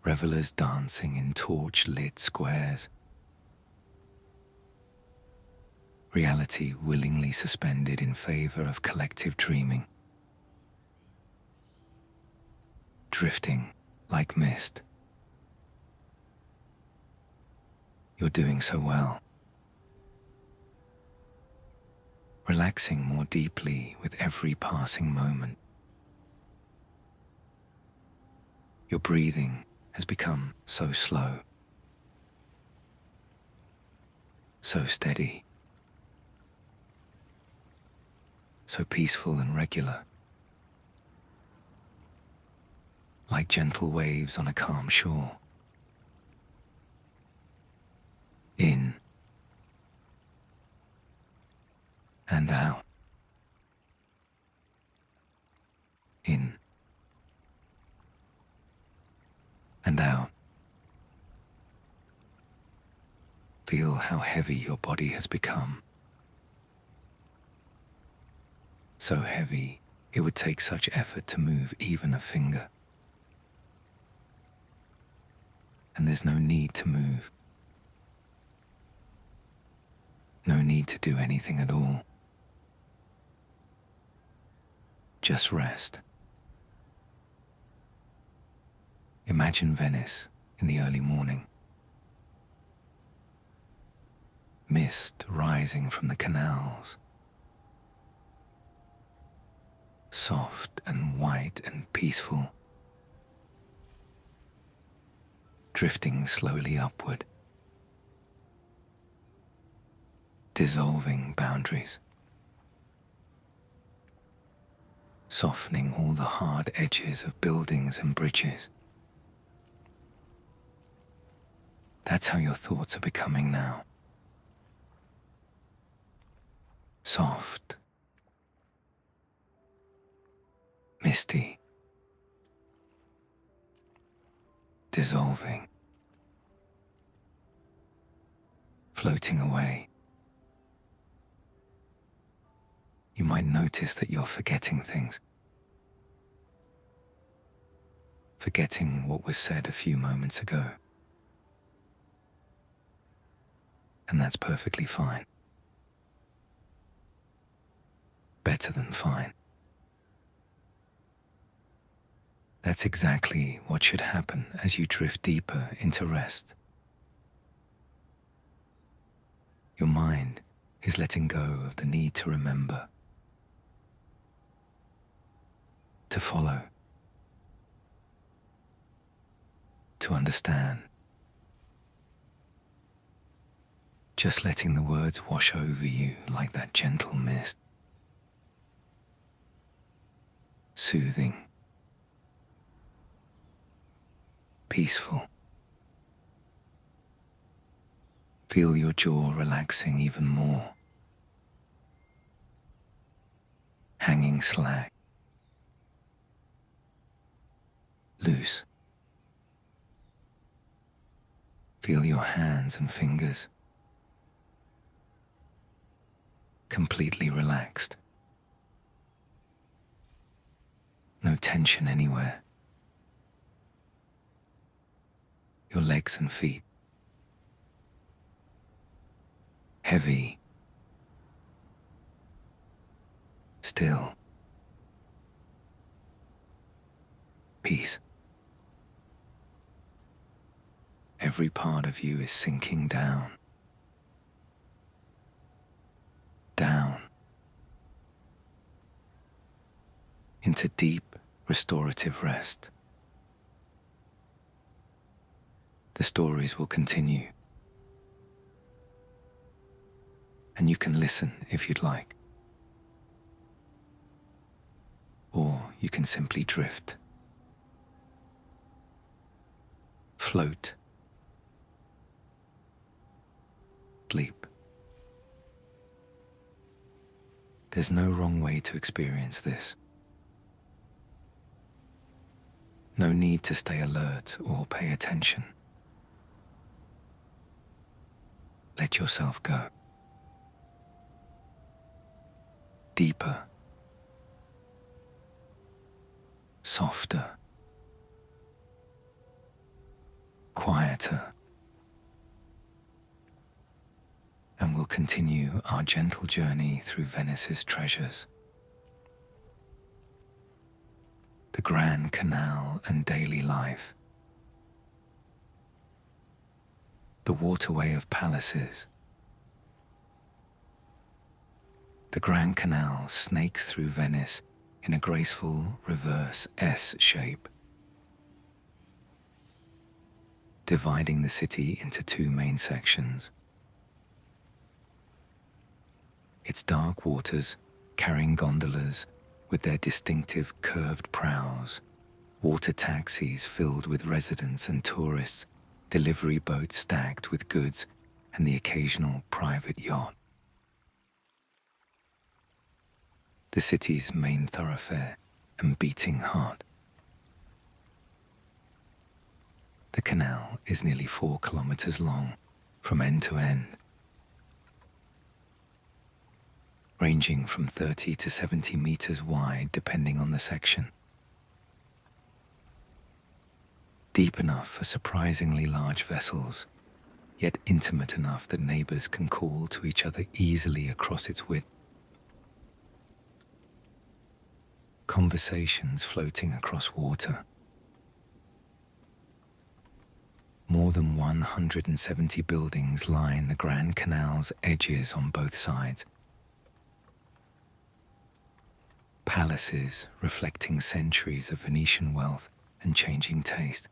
Revelers dancing in torch-lit squares. Reality willingly suspended in favor of collective dreaming. Drifting like mist, You're doing so well. Relaxing more deeply with every passing moment. Your breathing has become so slow, so steady, so peaceful and regular, like gentle waves on a calm shore. In and out. In and out. Feel how heavy your body has become. So heavy, it would take such effort to move even a finger. And there's no need to move. No need to do anything at all. Just rest. Imagine Venice in the early morning. Mist rising from the canals. Soft and white and peaceful. Drifting slowly upward. Dissolving boundaries. Softening all the hard edges of buildings and bridges. That's how your thoughts are becoming now. Soft. Misty. Dissolving. Floating away. You might notice that you're forgetting things. Forgetting what was said a few moments ago. And that's perfectly fine. Better than fine. That's exactly what should happen as you drift deeper into rest. Your mind is letting go of the need to remember, to follow, to understand. Just letting the words wash over you like that gentle mist. Soothing. Peaceful. Feel your jaw relaxing even more. Hanging slack. Loose. Feel your hands and fingers. Completely relaxed. No tension anywhere. Your legs and feet. Heavy. Still. Peace. Every part of you is sinking down. Down. Into deep, restorative rest. The stories will continue. And you can listen if you'd like. Or you can simply drift. Float. Sleep. There's no wrong way to experience this. No need to stay alert or pay attention. Let yourself go. Deeper. Softer. Quieter. And we'll continue our gentle journey through Venice's treasures. The Grand Canal and daily life. the waterway of palaces. The Grand Canal snakes through Venice in a graceful reverse S shape, dividing the city into two main sections. Its dark waters, carrying gondolas with their distinctive curved prows, water taxis filled with residents and tourists, delivery boats stacked with goods, and the occasional private yacht. The city's main thoroughfare and beating heart. The canal is nearly 4 kilometers long, from end to end, ranging from 30 to 70 meters wide depending on the section. Deep enough for surprisingly large vessels, yet intimate enough that neighbors can call to each other easily across its width. Conversations floating across water. More than 170 buildings line the Grand Canal's edges on both sides. Palaces reflecting centuries of Venetian wealth and changing taste.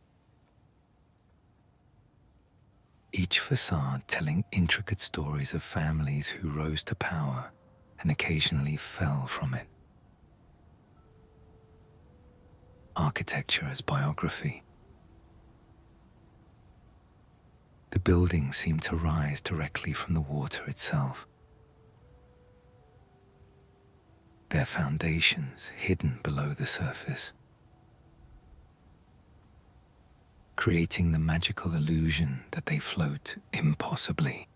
Each facade telling intricate stories of families who rose to power and occasionally fell from it. Architecture as biography. The buildings seem to rise directly from the water itself, their foundations hidden below the surface, creating the magical illusion that they float impossibly.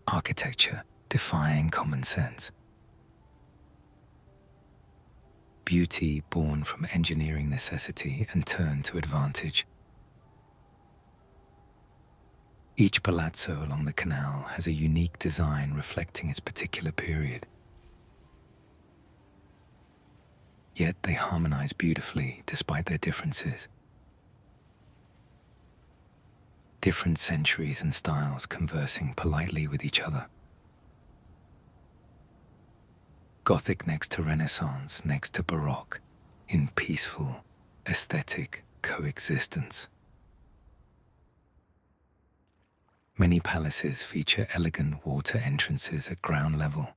Architecture defying common sense. Beauty born from engineering necessity and turned to advantage. Each palazzo along the canal has a unique design reflecting its particular period. Yet they harmonize beautifully despite their differences. Different centuries and styles conversing politely with each other. Gothic next to Renaissance, next to Baroque, in peaceful, aesthetic coexistence. Many palaces feature elegant water entrances at ground level.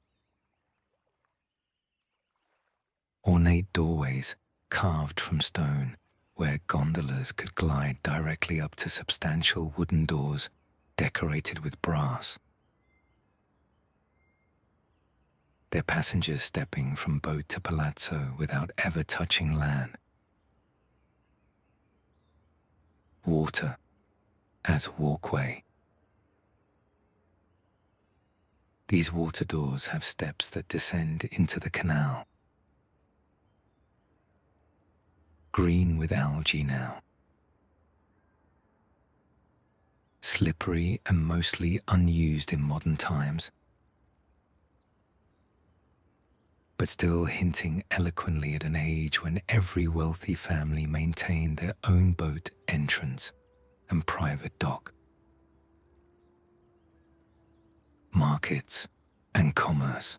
Ornate doorways carved from stone where gondolas could glide directly up to substantial wooden doors decorated with brass. Their passengers stepping from boat to palazzo without ever touching land. Water as walkway. These water doors have steps that descend into the canal. Green with algae now. Slippery and mostly unused in modern times, but still hinting eloquently at an age when every wealthy family maintained their own boat entrance and private dock. Markets and commerce.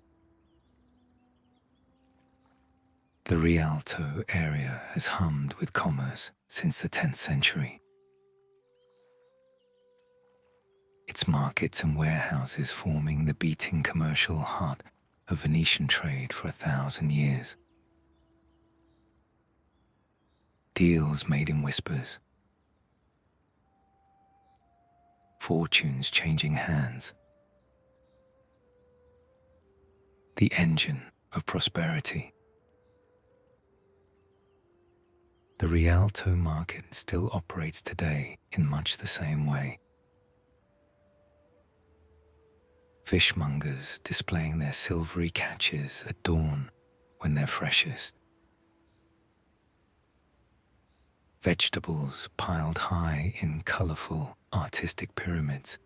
The Rialto area has hummed with commerce since the 10th century. Its markets and warehouses forming the beating commercial heart of Venetian trade for 1,000 years. Deals made in whispers. Fortunes changing hands. The engine of prosperity. The Rialto market still operates today in much the same way. Fishmongers displaying their silvery catches at dawn when they're freshest. Vegetables piled high in colorful, artistic pyramids.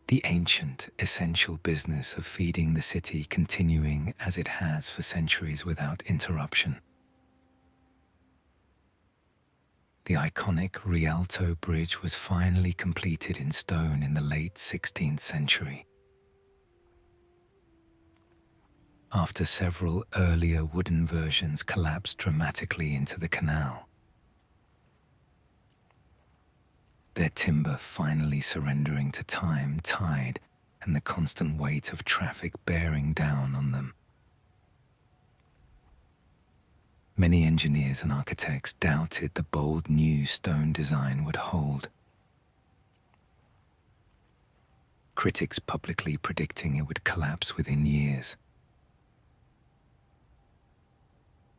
The ancient, essential business of feeding the city continuing as it has for centuries without interruption. The iconic Rialto Bridge was finally completed in stone in the late 16th century. After several earlier wooden versions collapsed dramatically into the canal, their timber finally surrendering to time, tide, and the constant weight of traffic bearing down on them. Many engineers and architects doubted the bold new stone design would hold, critics publicly predicting it would collapse within years.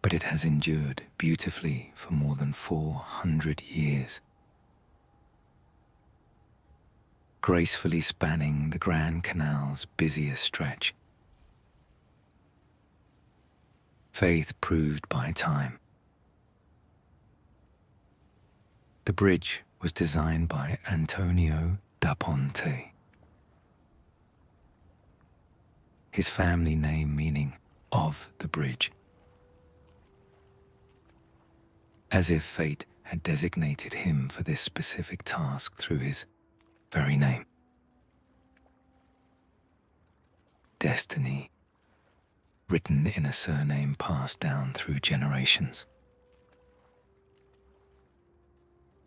But it has endured beautifully for more than 400 years, gracefully spanning the Grand Canal's busiest stretch. Faith proved by time. The bridge was designed by Antonio da Ponte, his family name meaning "of the bridge," as if fate had designated him for this specific task through his very name. Destiny, written in a surname passed down through generations.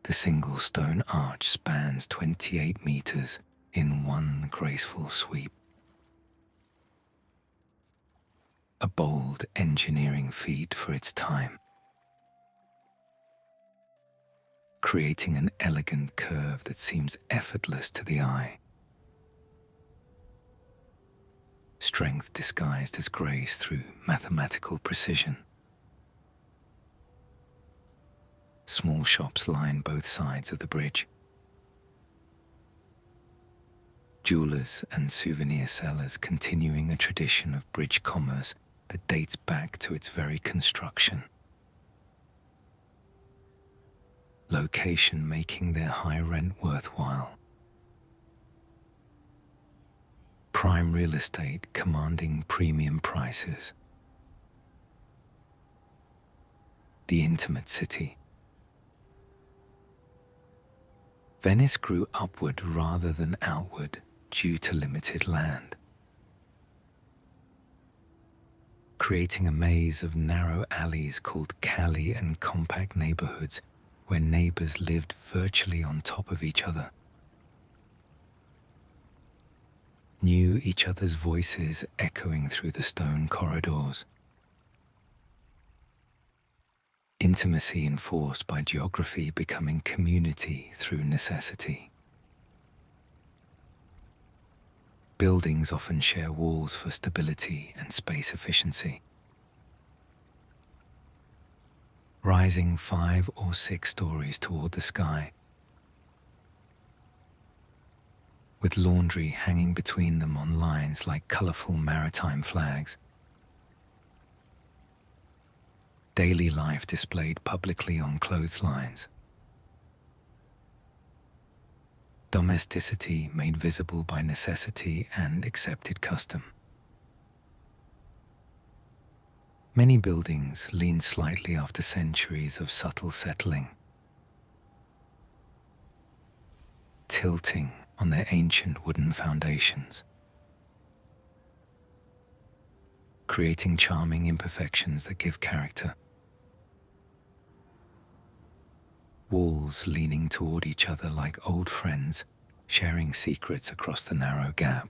The single stone arch spans 28 meters in one graceful sweep. A bold engineering feat for its time, creating an elegant curve that seems effortless to the eye. Strength disguised as grace through mathematical precision. Small shops line both sides of the bridge. Jewelers and souvenir sellers continuing a tradition of bridge commerce that dates back to its very construction. Location making their high rent worthwhile. Prime real estate commanding premium prices. The intimate city. Venice grew upward rather than outward due to limited land, creating a maze of narrow alleys called calli and compact neighborhoods where neighbors lived virtually on top of each other, knew each other's voices echoing through the stone corridors. Intimacy enforced by geography becoming community through necessity. Buildings often share walls for stability and space efficiency. Rising 5 or 6 stories toward the sky, with laundry hanging between them on lines like colorful maritime flags. Daily life displayed publicly on clotheslines. Domesticity made visible by necessity and accepted custom. Many buildings lean slightly after centuries of subtle settling, tilting on their ancient wooden foundations, creating charming imperfections that give character. Walls leaning toward each other like old friends, sharing secrets across the narrow gap.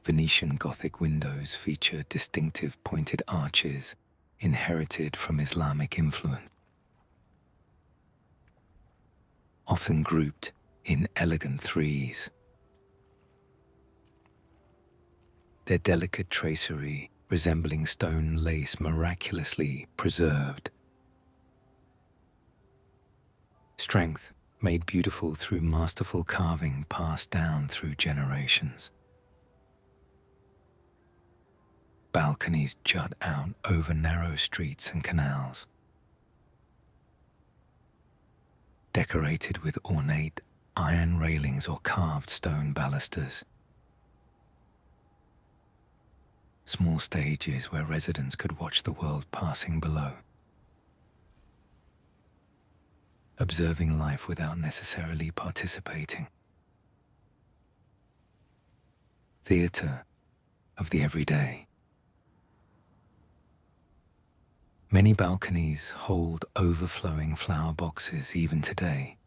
Venetian Gothic windows feature distinctive pointed arches inherited from Islamic influence, often grouped in elegant threes. Their delicate tracery resembling stone lace miraculously preserved. Strength made beautiful through masterful carving passed down through generations. Balconies jut out over narrow streets and canals, decorated with ornate iron railings or carved stone balusters. Small stages where residents could watch the world passing below. observing life without necessarily participating. Theatre of the everyday. Many balconies hold overflowing flower boxes even today.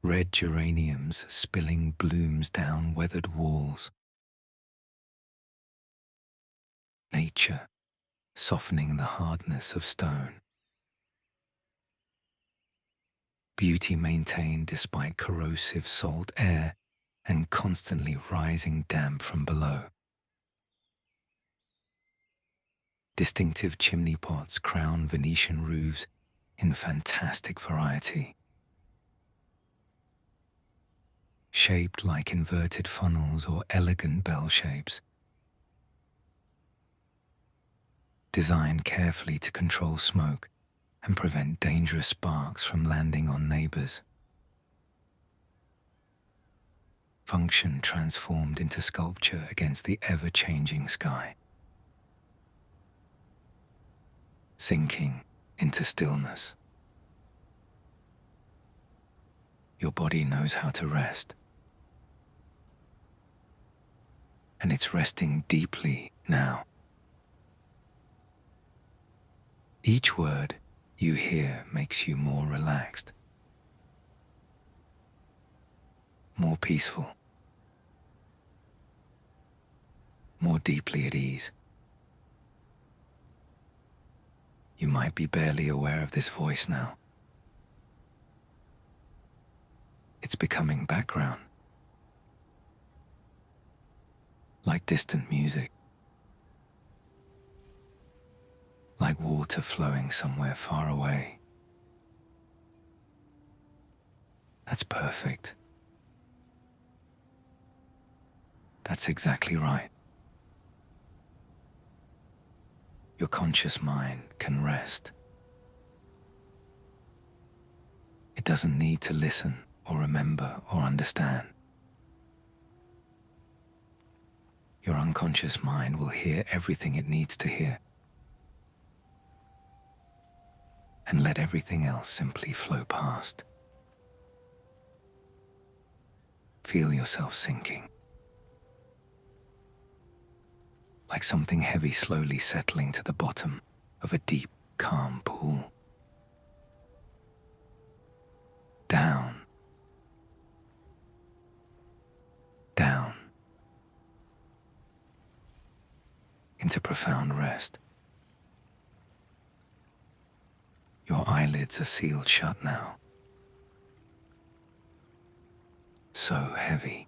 Red geraniums spilling blooms down weathered walls. Nature softening the hardness of stone. Beauty maintained despite corrosive salt air and constantly rising damp from below. Distinctive chimney pots crown Venetian roofs in fantastic variety. Shaped like inverted funnels or elegant bell shapes. Designed carefully to control smoke and prevent dangerous sparks from landing on neighbors. Function transformed into sculpture against the ever-changing sky. Sinking into stillness. Your body knows how to rest. And it's resting deeply now. Each word you hear makes you more relaxed, more peaceful, more deeply at ease. You might be barely aware of this voice now. It's becoming background, like distant music, like water flowing somewhere far away. That's perfect. That's exactly right. Your conscious mind can rest. It doesn't need to listen or remember or understand. Your unconscious mind will hear everything it needs to hear and let everything else simply flow past. Feel yourself sinking, like something heavy slowly settling to the bottom of a deep, calm pool. Down, down, into profound rest. Your eyelids are sealed shut now. So heavy,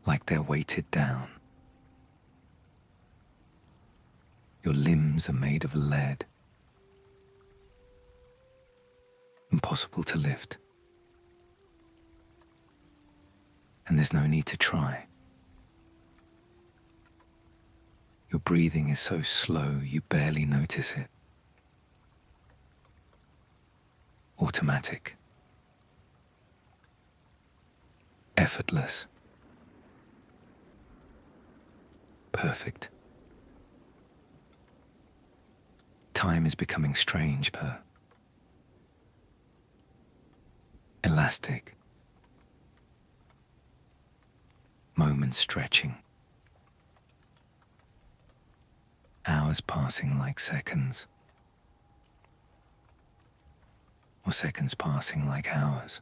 like they're weighted down. Your limbs are made of lead, impossible to lift. And there's no need to try. Your breathing is so slow you barely notice it. Automatic. Effortless. Perfect. Time is becoming strange, Per. Elastic. Moments stretching. Hours passing like seconds. Or seconds passing like hours.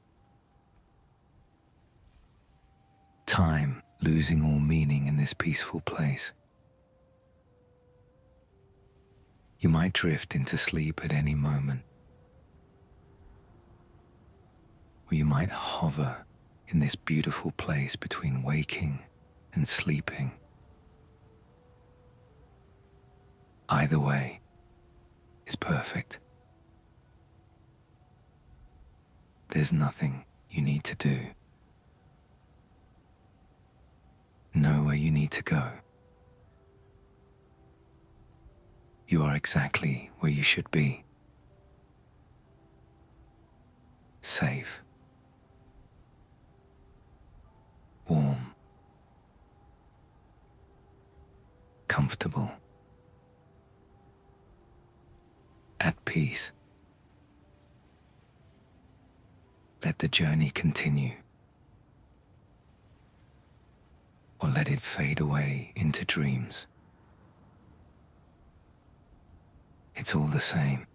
Time losing all meaning in this peaceful place. You might drift into sleep at any moment. Or you might hover in this beautiful place between waking and sleeping. Either way is perfect. There's nothing you need to do. Know where you need to go. You are exactly where you should be. Safe. Warm. Comfortable. at peace. Let the journey continue, or let it fade away into dreams. It's all the same.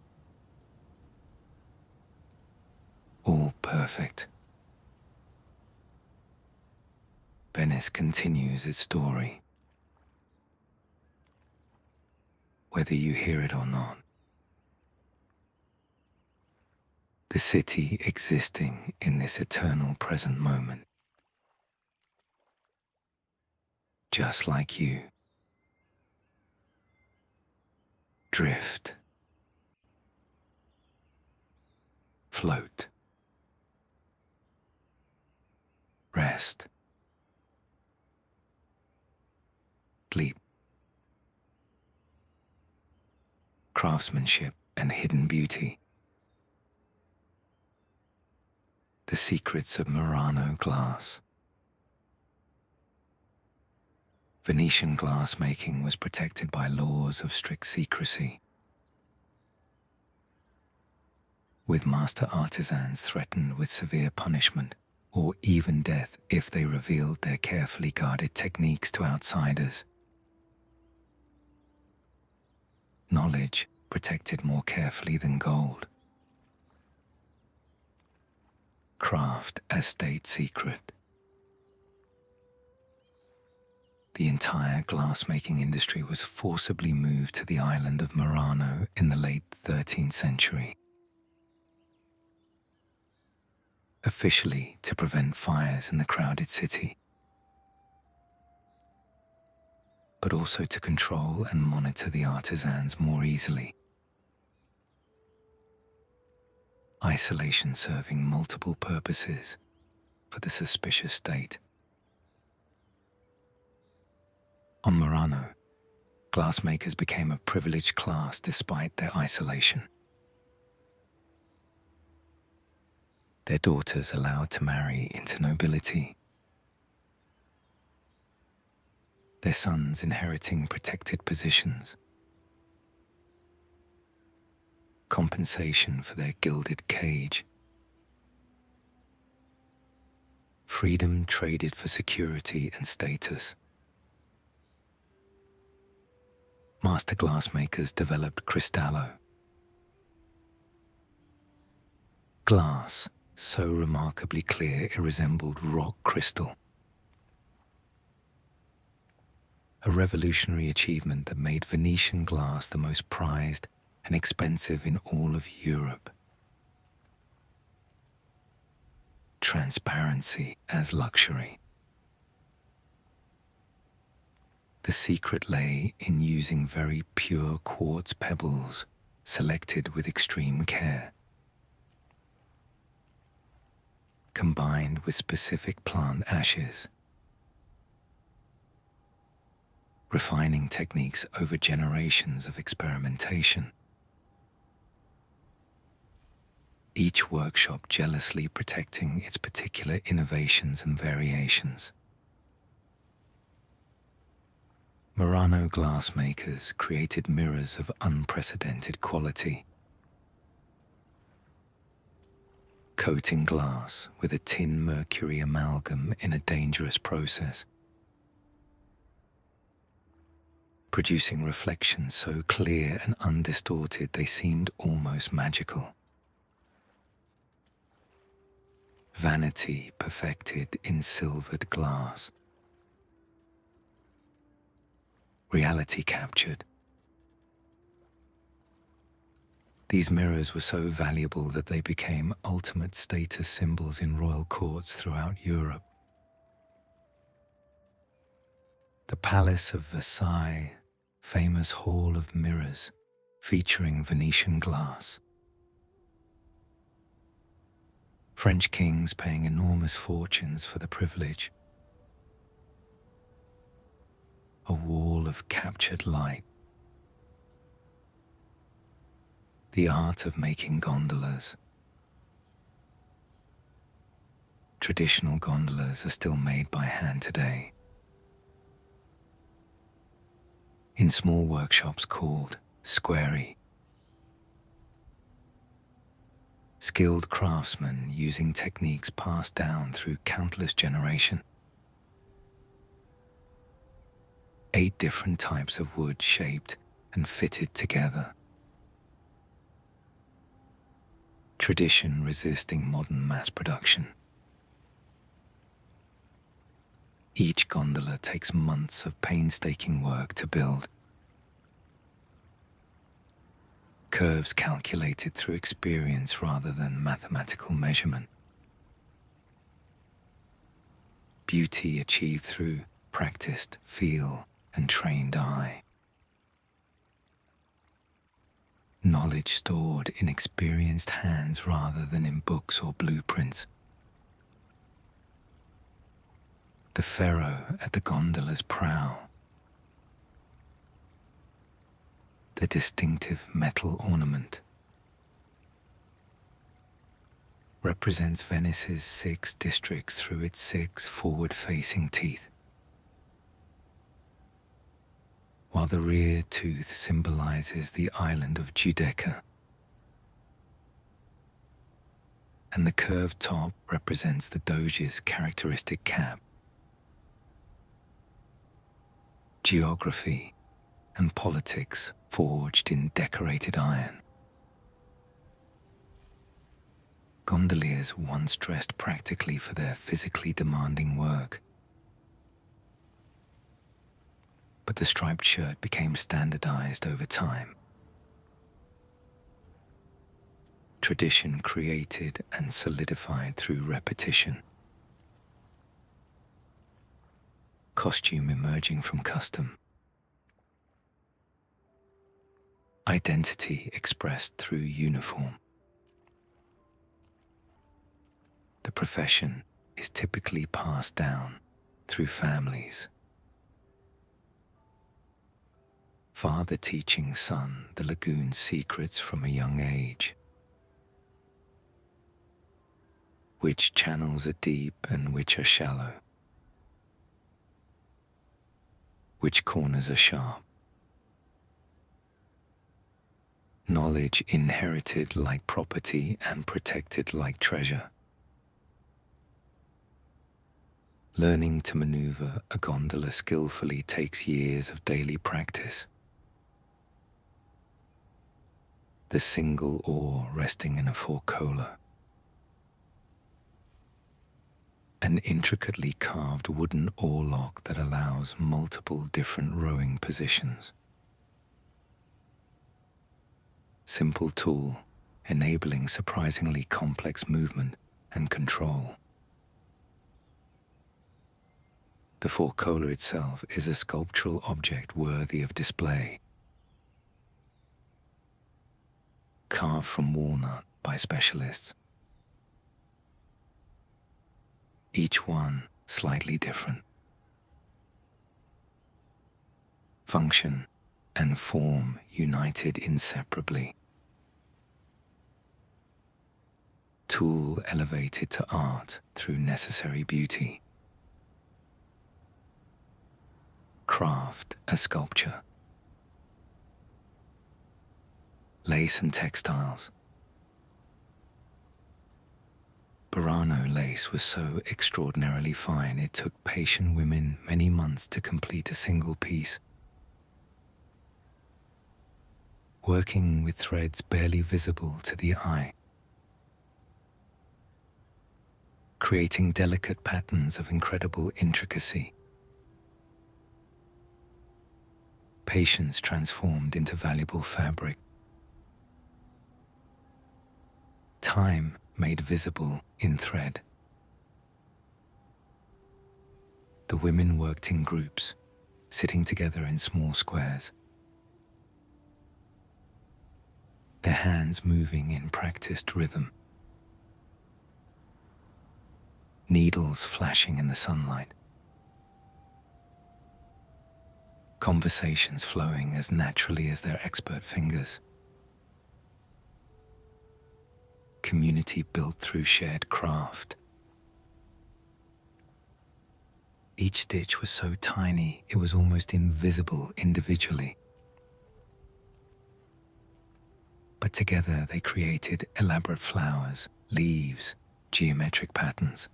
All perfect. Venice continues its story, whether you hear it or not. The city existing in this eternal present moment, just like you. Drift. Float. Rest. Sleep. Craftsmanship and hidden beauty. The secrets of Murano glass. Venetian glassmaking was protected by laws of strict secrecy, with master artisans threatened with severe punishment or even death if they revealed their carefully guarded techniques to outsiders. Knowledge protected more carefully than gold. Craft as state secret. The entire glassmaking industry was forcibly moved to the island of Murano in the late 13th century, officially to prevent fires in the crowded city, but also to control and monitor the artisans more easily. Isolation serving multiple purposes for the suspicious state. On Murano, glassmakers became a privileged class despite their isolation. Their daughters allowed to marry into nobility, their sons inheriting protected positions. Compensation for their gilded cage. Freedom traded for security and status. Master glassmakers developed cristallo, glass so remarkably clear it resembled rock crystal. A revolutionary achievement that made Venetian glass the most prized and expensive in all of Europe. Transparency as luxury. The secret lay in using very pure quartz pebbles, selected with extreme care, combined with specific plant ashes. Refining techniques over generations of experimentation. Each workshop jealously protecting its particular innovations and variations. Murano glassmakers created mirrors of unprecedented quality, coating glass with a tin mercury amalgam in a dangerous process, producing reflections so clear and undistorted they seemed almost magical. Vanity perfected in silvered glass. Reality captured. These mirrors were so valuable that they became ultimate status symbols in royal courts throughout Europe. The Palace of Versailles, famous hall of mirrors, featuring Venetian glass. French kings paying enormous fortunes for the privilege. A wall of captured light. The art of making gondolas. Traditional gondolas are still made by hand today, in small workshops called squarey. skilled craftsmen using techniques passed down through countless generations. 8 different types of wood shaped and fitted together. Tradition resisting modern mass production. Each gondola takes months of painstaking work to build. Curves calculated through experience rather than mathematical measurement. Beauty achieved through practiced feel and trained eye. Knowledge stored in experienced hands rather than in books or blueprints. The pharaoh at the gondola's prow. The distinctive metal ornament represents Venice's 6 districts through its 6 forward-facing teeth, while the rear tooth symbolizes the island of Giudecca, and the curved top represents the Doge's characteristic cap. Geography and politics forged in decorated iron. Gondoliers once dressed practically for their physically demanding work, but the striped shirt became standardized over time. Tradition created and solidified through repetition. Costume emerging from custom. Identity expressed through uniform. The profession is typically passed down through families. Father teaching son the lagoon's secrets from a young age. Which channels are deep and which are shallow. Which corners are sharp. Knowledge inherited like property and protected like treasure. Learning to maneuver a gondola skillfully takes years of daily practice. The single oar resting in a forcola. An intricately carved wooden oar lock that allows multiple different rowing positions. Simple tool enabling surprisingly complex movement and control. The forcola itself is a sculptural object worthy of display. Carved from walnut by specialists. Each one slightly different. Function and form united inseparably. Tool elevated to art through necessary beauty. Craft a sculpture. Lace and textiles. Burano lace was so extraordinarily fine it took patient women many months to complete a single piece. Working with threads barely visible to the eye. Creating delicate patterns of incredible intricacy. Patience transformed into valuable fabric. Time made visible in thread. The women worked in groups, sitting together in small squares. Their hands moving in practiced rhythm. Needles flashing in the sunlight. Conversations flowing as naturally as their expert fingers. Community built through shared craft. Each stitch was so tiny it was almost invisible individually. but together they created elaborate flowers, leaves, geometric patterns.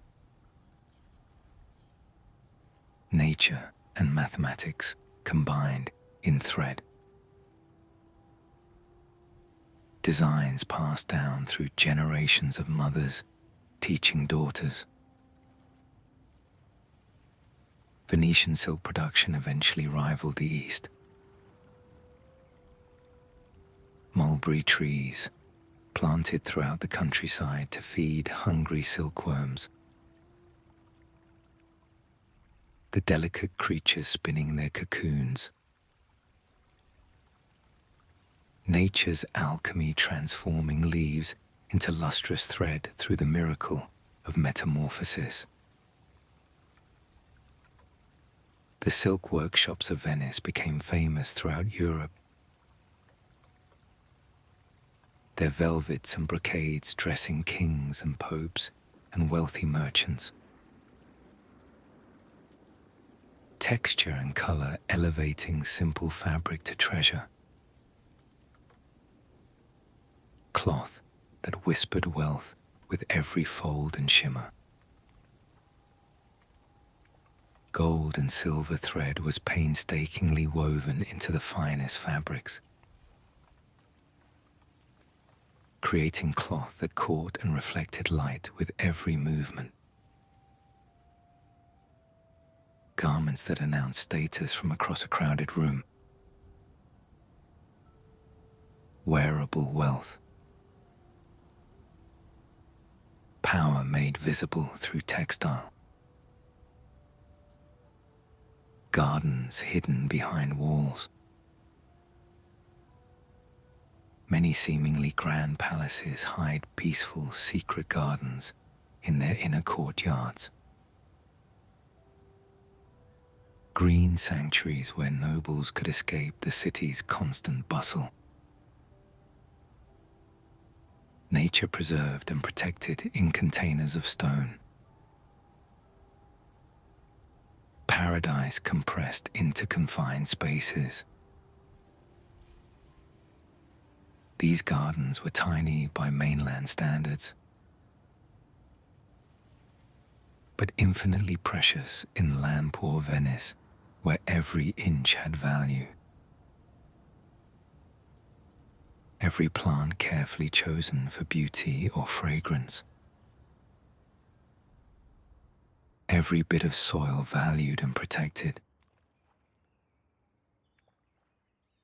Nature and mathematics combined in thread. Designs passed down through generations of mothers teaching daughters. Venetian silk production eventually rivaled the East. Mulberry trees, planted throughout the countryside to feed hungry silkworms. The delicate creatures spinning their cocoons. Nature's alchemy transforming leaves into lustrous thread through the miracle of metamorphosis. The silk workshops of Venice became famous throughout Europe. Their velvets and brocades dressing kings and popes and wealthy merchants. Texture and color elevating simple fabric to treasure. Cloth that whispered wealth with every fold and shimmer. Gold and silver thread was painstakingly woven into the finest fabrics, creating cloth that caught and reflected light with every movement. Garments that announced status from across a crowded room. Wearable wealth. Power made visible through textile. Gardens hidden behind walls. Many seemingly grand palaces hide peaceful, secret gardens in their inner courtyards. Green sanctuaries where nobles could escape the city's constant bustle. Nature preserved and protected in containers of stone. Paradise compressed into confined spaces. These gardens were tiny by mainland standards, but infinitely precious in land-poor Venice, where every inch had value. Every plant carefully chosen for beauty or fragrance. Every bit of soil valued and protected.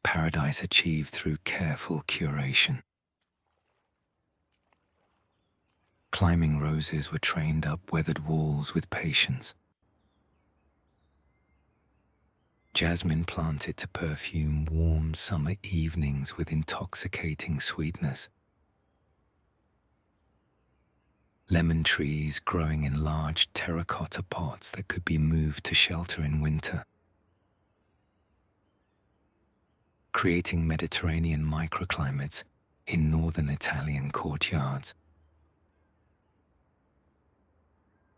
Paradise achieved through careful curation. Climbing roses were trained up weathered walls with patience. Jasmine planted to perfume warm summer evenings with intoxicating sweetness. Lemon trees growing in large terracotta pots that could be moved to shelter in winter. Creating Mediterranean microclimates in northern Italian courtyards.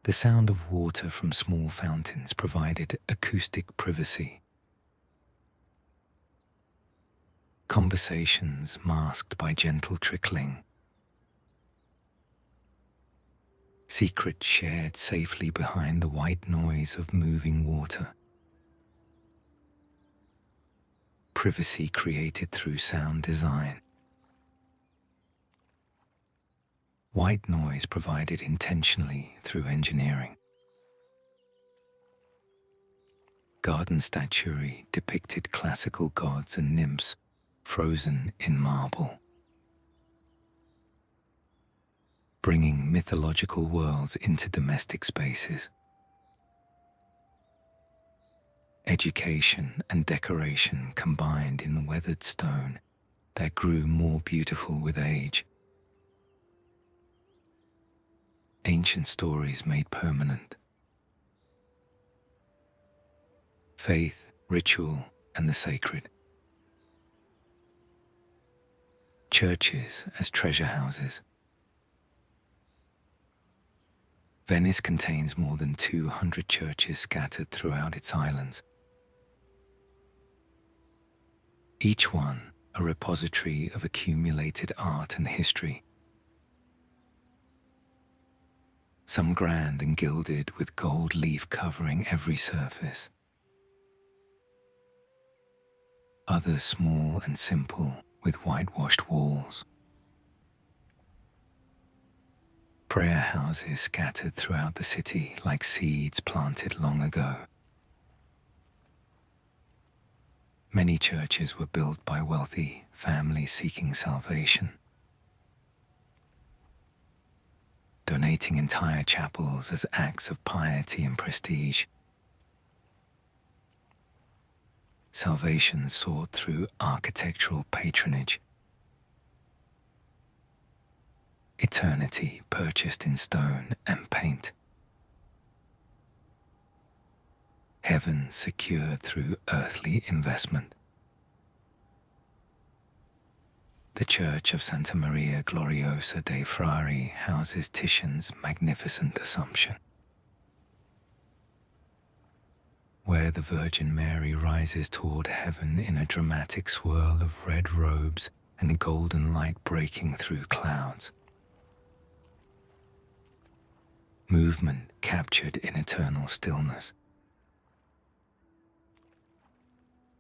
The sound of water from small fountains provided acoustic privacy. Conversations masked by gentle trickling. Secrets shared safely behind the white noise of moving water. Privacy created through sound design. White noise provided intentionally through engineering. Garden statuary depicted classical gods and nymphs frozen in marble, bringing mythological worlds into domestic spaces. Education and decoration combined in weathered stone that grew more beautiful with age. Ancient stories made permanent. Faith, ritual, and the sacred. Churches as treasure houses. Venice contains more than 200 churches scattered throughout its islands. Each one a repository of accumulated art and history, some grand and gilded with gold leaf covering every surface, others small and simple with whitewashed walls. Prayer houses scattered throughout the city like seeds planted long ago. Many churches were built by wealthy families seeking salvation, donating entire chapels as acts of piety and prestige. Salvation sought through architectural patronage, eternity purchased in stone and paint, heaven secured through earthly investment. The Church of Santa Maria Gloriosa dei Frari houses Titian's magnificent Assumption, where the Virgin Mary rises toward heaven in a dramatic swirl of red robes and golden light breaking through clouds. Movement captured in eternal stillness.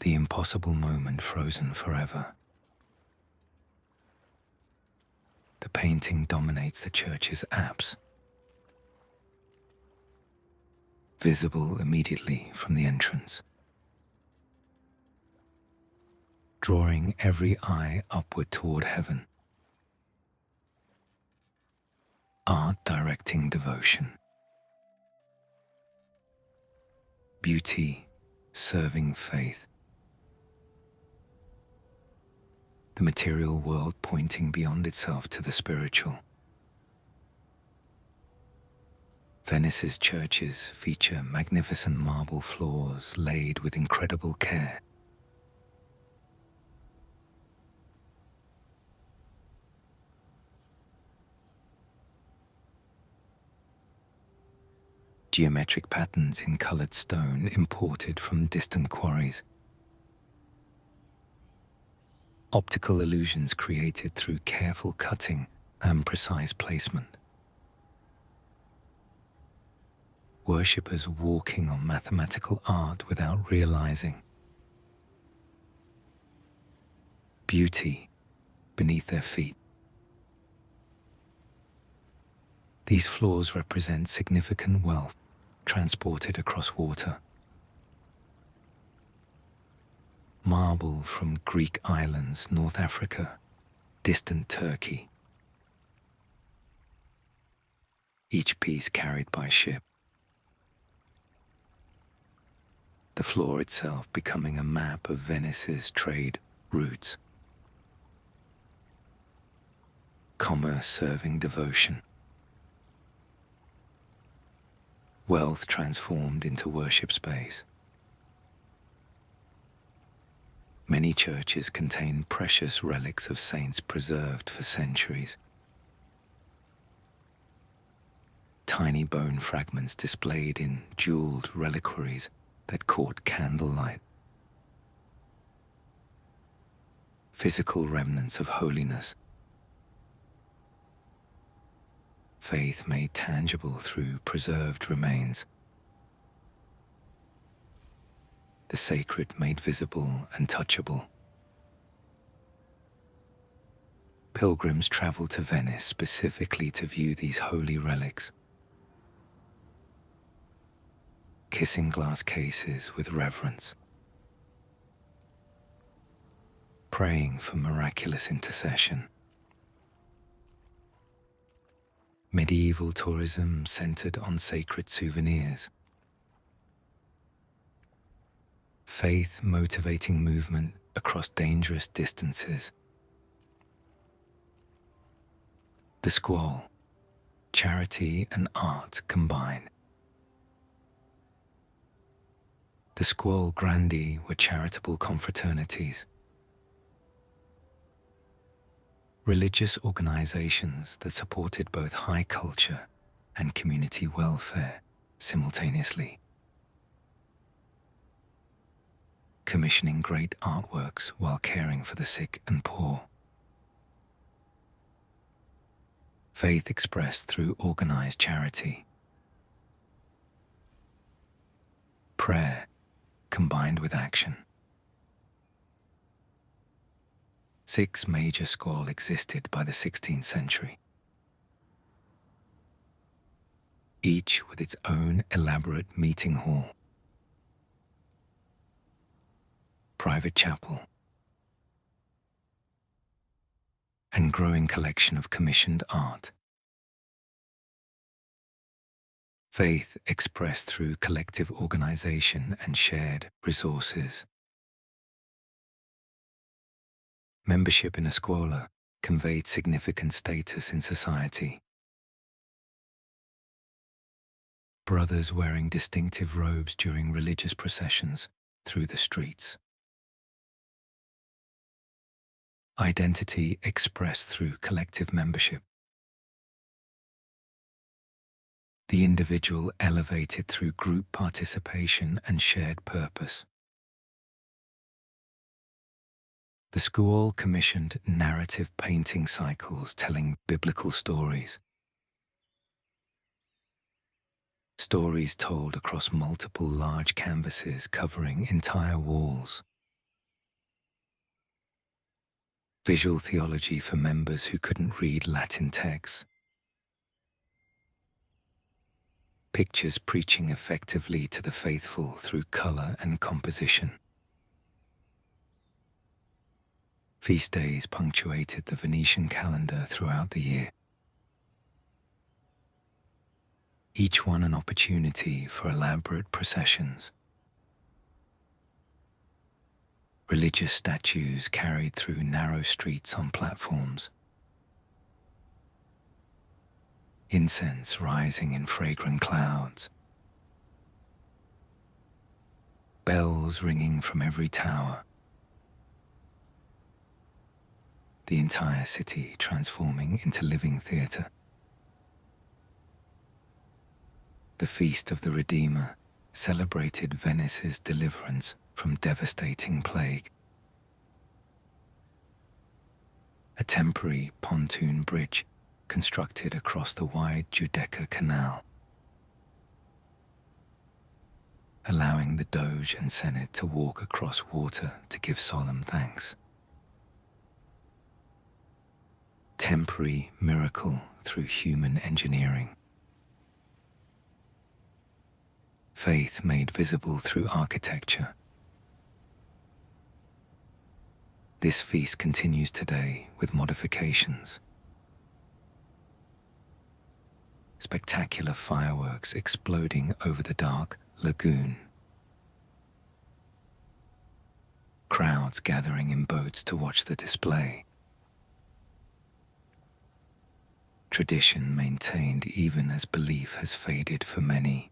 The impossible moment frozen forever. The painting dominates the church's apse, visible immediately from the entrance, drawing every eye upward toward heaven. Art directing devotion. Beauty serving faith. The material world pointing beyond itself to the spiritual. Venice's churches feature magnificent marble floors laid with incredible care. Geometric patterns in colored stone imported from distant quarries. Optical illusions created through careful cutting and precise placement. Worshippers walking on mathematical art without realizing. Beauty beneath their feet. These floors represent significant wealth transported across water. Marble from Greek islands, North Africa, distant Turkey. Each piece carried by ship. The floor itself becoming a map of Venice's trade routes. Commerce serving devotion. Wealth transformed into worship space. Many churches contain precious relics of saints preserved for centuries. Tiny bone fragments displayed in jeweled reliquaries that caught candlelight. Physical remnants of holiness. Faith made tangible through preserved remains. The sacred made visible and touchable. Pilgrims travel to Venice specifically to view these holy relics, kissing glass cases with reverence, praying for miraculous intercession. Medieval tourism centered on sacred souvenirs. Faith motivating movement across dangerous distances. The Squall, charity and art combined. The Squall Grandi were charitable confraternities. Religious organizations that supported both high culture and community welfare simultaneously. commissioning great artworks while caring for the sick and poor. Faith expressed through organized charity. Prayer combined with action. 6 major schools existed by the 16th century, each with its own elaborate meeting hall, private chapel, and growing collection of commissioned art. Faith expressed through collective organization and shared resources. Membership in a scuola conveyed significant status in society. Brothers wearing distinctive robes during religious processions through the streets. Identity expressed through collective membership. The individual elevated through group participation and shared purpose. The school commissioned narrative painting cycles telling biblical stories. Stories told across multiple large canvases covering entire walls. Visual theology for members who couldn't read Latin texts. Pictures preaching effectively to the faithful through color and composition. Feast days punctuated the Venetian calendar throughout the year, each one an opportunity for elaborate processions. Religious statues carried through narrow streets on platforms. Incense rising in fragrant clouds. Bells ringing from every tower. The entire city transforming into living theatre. The Feast of the Redeemer celebrated Venice's deliverance from devastating plague. A temporary pontoon bridge constructed across the wide Giacomo Canal, allowing the Doge and Senate to walk across water to give solemn thanks. Temporary miracle through human engineering. Faith made visible through architecture. This feast continues today with modifications. Spectacular fireworks exploding over the dark lagoon. Crowds gathering in boats to watch the display. Tradition maintained even as belief has faded for many.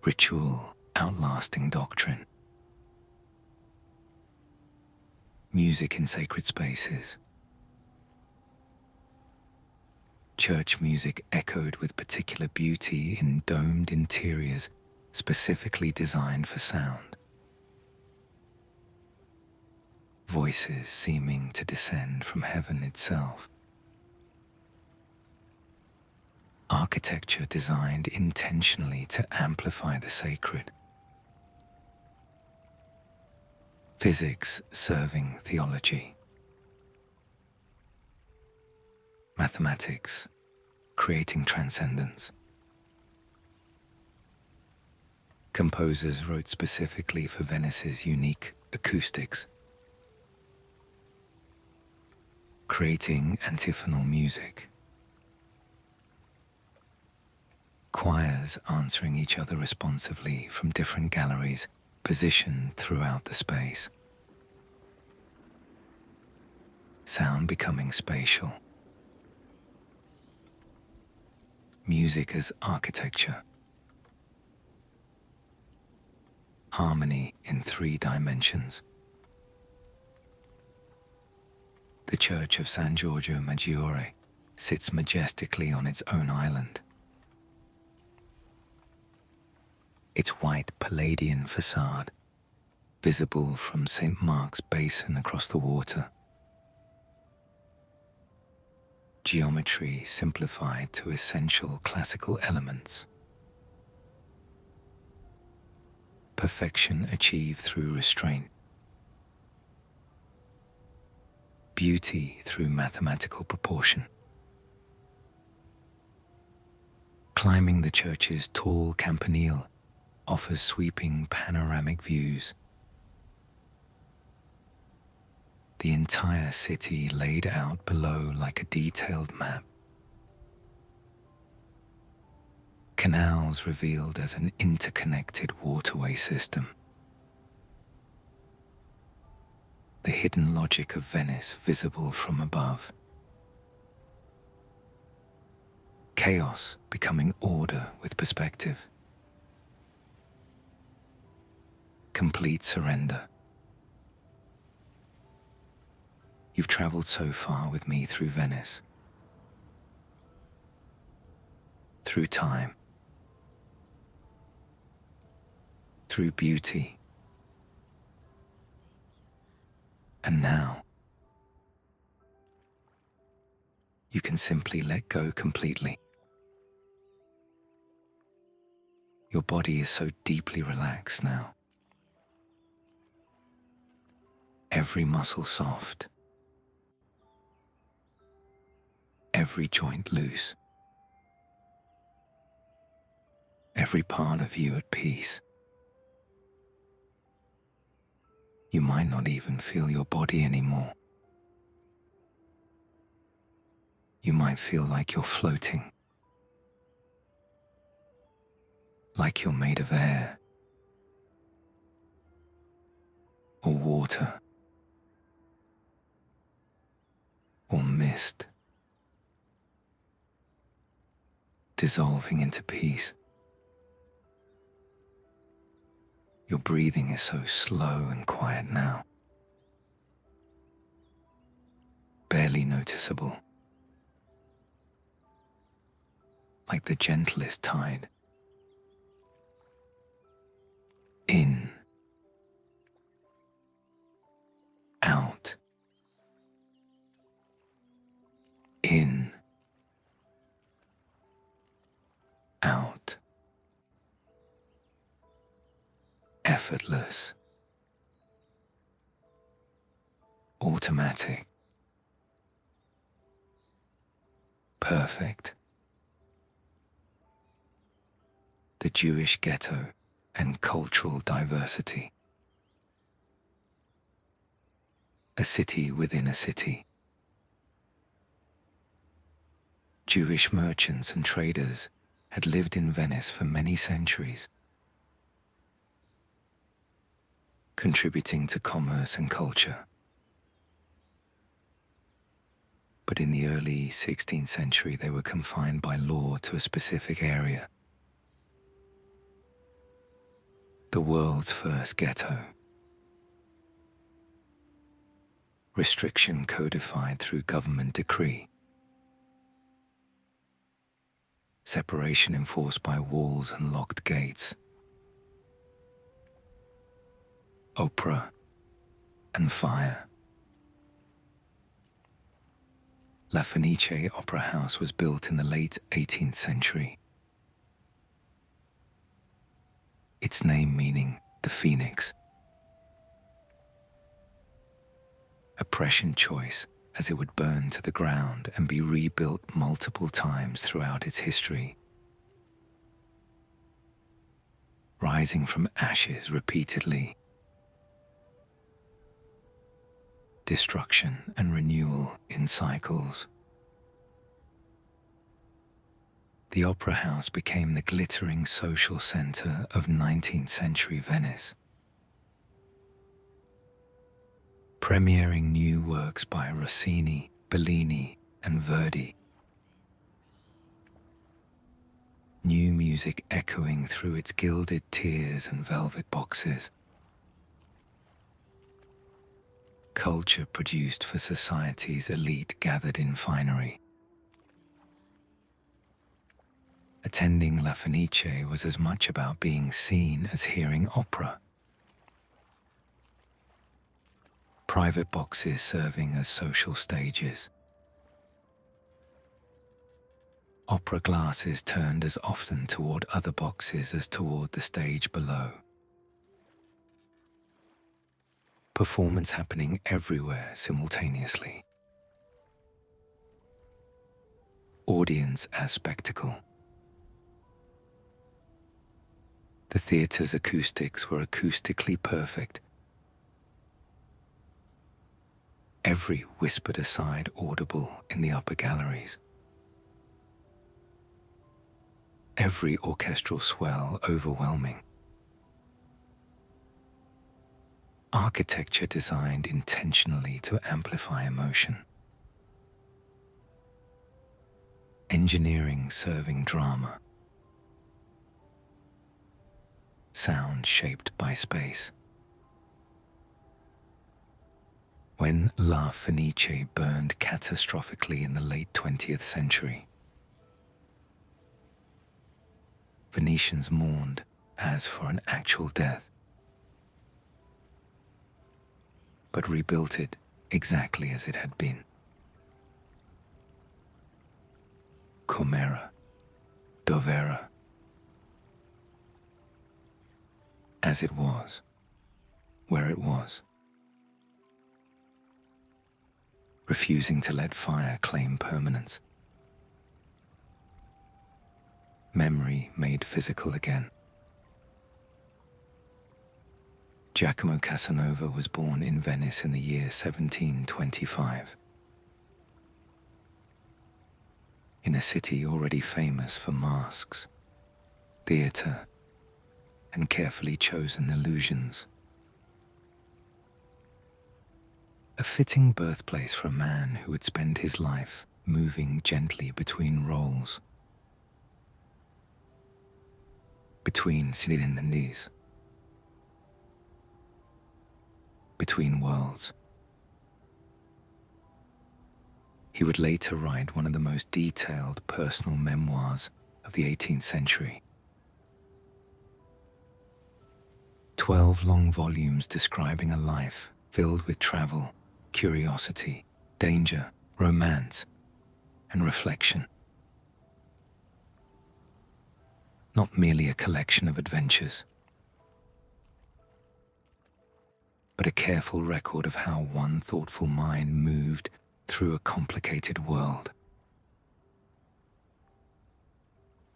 Ritual outlasting doctrine. Music in sacred spaces. Church music echoed with particular beauty in domed interiors specifically designed for sound. Voices seeming to descend from heaven itself. Architecture designed intentionally to amplify the sacred. Physics serving theology. Mathematics creating transcendence. Composers wrote specifically for Venice's unique acoustics, creating antiphonal music. Choirs answering each other responsively from different galleries positioned throughout the space. Sound becoming spatial. Music as architecture. Harmony in 3 dimensions. The Church of San Giorgio Maggiore sits majestically on its own island. its white Palladian facade, visible from St. Mark's Basin across the water. Geometry simplified to essential classical elements. Perfection achieved through restraint. Beauty through mathematical proportion. Climbing the church's tall campanile offers sweeping panoramic views. The entire city laid out below like a detailed map. Canals revealed as an interconnected waterway system. The hidden logic of Venice visible from above. Chaos becoming order with perspective. Complete surrender. You've traveled so far with me through Venice, through time, through beauty, and now you can simply let go completely. Your body is so deeply relaxed now. Every muscle soft, every joint loose, every part of you at peace. You might not even feel your body anymore. You might feel like you're floating, like you're made of air or water or mist, dissolving into peace. Your breathing is so slow and quiet now, barely noticeable, like the gentlest tide. In, out, in, out. Effortless, automatic, perfect. The Jewish ghetto and cultural diversity. A city within a city. Jewish merchants and traders had lived in Venice for many centuries, contributing to commerce and culture. But in the early 16th century, they were confined by law to a specific area. The world's first ghetto. Restriction codified through government decree. Separation enforced by walls and locked gates. Opera and fire. La Fenice Opera House was built in the late 18th century. Its name meaning the Phoenix. A prescient choice, as it would burn to the ground and be rebuilt multiple times throughout its history, rising from ashes repeatedly. Destruction and renewal in cycles. The Opera House became the glittering social center of 19th century Venice, premiering new works by Rossini, Bellini, and Verdi. New music echoing through its gilded tiers and velvet boxes. Culture produced for society's elite gathered in finery. A Attending La Fenice was as much about being seen as hearing opera. Private boxes serving as social stages. Opera glasses turned as often toward other boxes as toward the stage below. Performance happening everywhere simultaneously. Audience as spectacle. The theatre's acoustics were acoustically perfect. Every whispered aside audible in the upper galleries. Every orchestral swell overwhelming. Architecture designed intentionally to amplify emotion. Engineering serving drama. Sound shaped by space. When La Fenice burned catastrophically in the late 20th century, Venetians mourned as for an actual death, but rebuilt it exactly as it had been. Com'era, dov'era. As it was, where it was. Refusing to let fire claim permanence. Memory made physical again. Giacomo Casanova was born in Venice in the year 1725. In a city already famous for masks, theatre, and carefully chosen illusions. A fitting birthplace for a man who would spend his life moving gently between roles, between cilindes, between worlds. He would later write one of the most detailed personal memoirs of the 18th century. 12 long volumes describing a life filled with travel, curiosity, danger, romance, and reflection. Not merely a collection of adventures, but a careful record of how one thoughtful mind moved through a complicated world.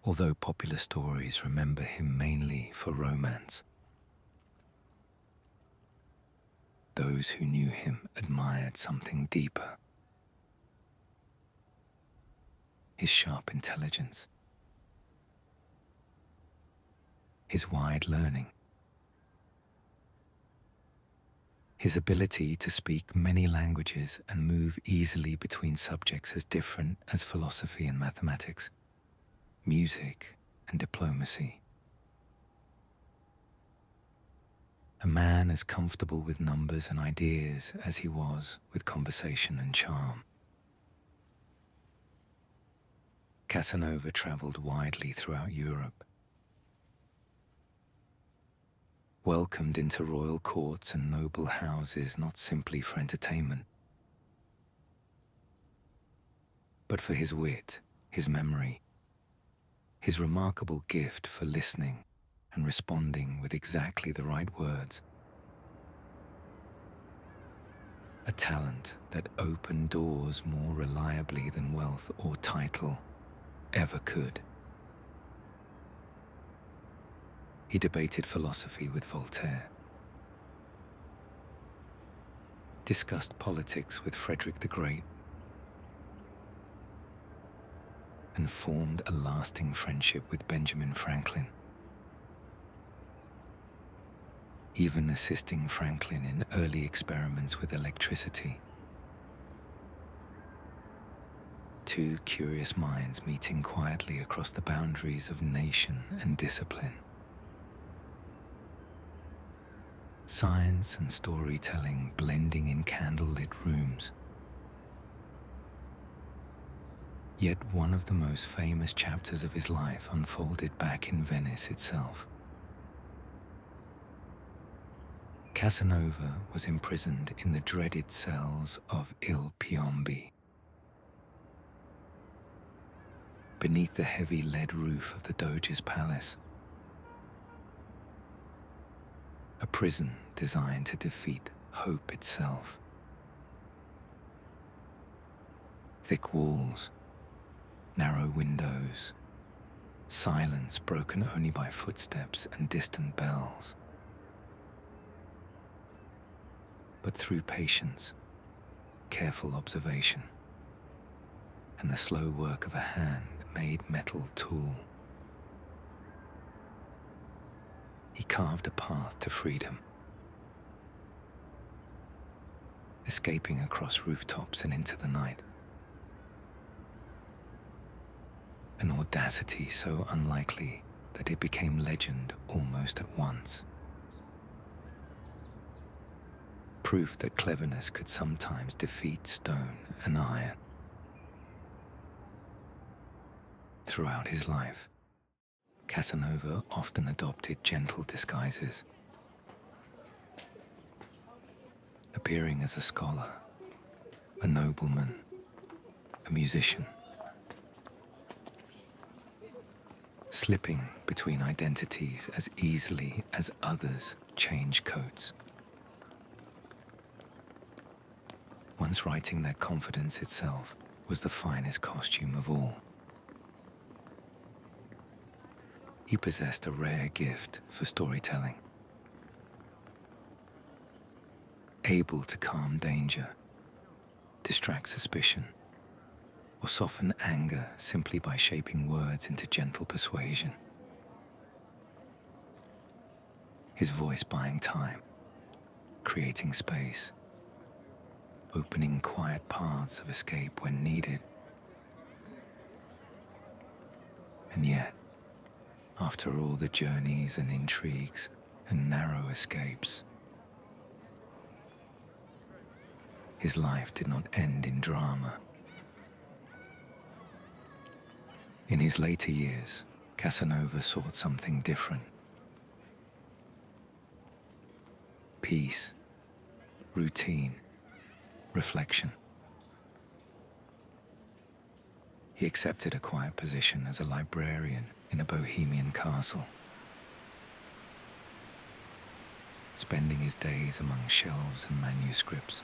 Although popular stories remember him mainly for romance, those who knew him admired something deeper. His sharp intelligence, his wide learning, his ability to speak many languages and move easily between subjects as different as philosophy and mathematics, music and diplomacy. A man as comfortable with numbers and ideas as he was with conversation and charm. Casanova traveled widely throughout Europe, welcomed into royal courts and noble houses not simply for entertainment, but for his wit, his memory, his remarkable gift for listening and responding with exactly the right words. A talent that opened doors more reliably than wealth or title ever could. He debated philosophy with Voltaire, discussed politics with Frederick the Great, and formed a lasting friendship with Benjamin Franklin, even assisting Franklin in early experiments with electricity. Two curious minds meeting quietly across the boundaries of nation and discipline. Science and storytelling blending in candlelit rooms. Yet one of the most famous chapters of his life unfolded back in Venice itself. Casanova was imprisoned in the dreaded cells of Il Piombi. Beneath the heavy lead roof of the Doge's palace, a prison designed to defeat hope itself. Thick walls, narrow windows, silence broken only by footsteps and distant bells. But through patience, careful observation, and the slow work of a hand-made metal tool, he carved a path to freedom, escaping across rooftops and into the night. An audacity so unlikely that it became legend almost at once. Proof that cleverness could sometimes defeat stone and iron. Throughout his life, Casanova often adopted gentle disguises, appearing as a scholar, a nobleman, a musician, slipping between identities as easily as others change coats. Once writing that confidence itself was the finest costume of all. He possessed a rare gift for storytelling, able to calm danger, distract suspicion, or soften anger simply by shaping words into gentle persuasion. His voice buying time, creating space, opening quiet paths of escape when needed. And yet, after all the journeys and intrigues and narrow escapes, his life did not end in drama. In his later years, Casanova sought something different. Peace, routine, reflection. He accepted a quiet position as a librarian in a Bohemian castle, spending his days among shelves and manuscripts,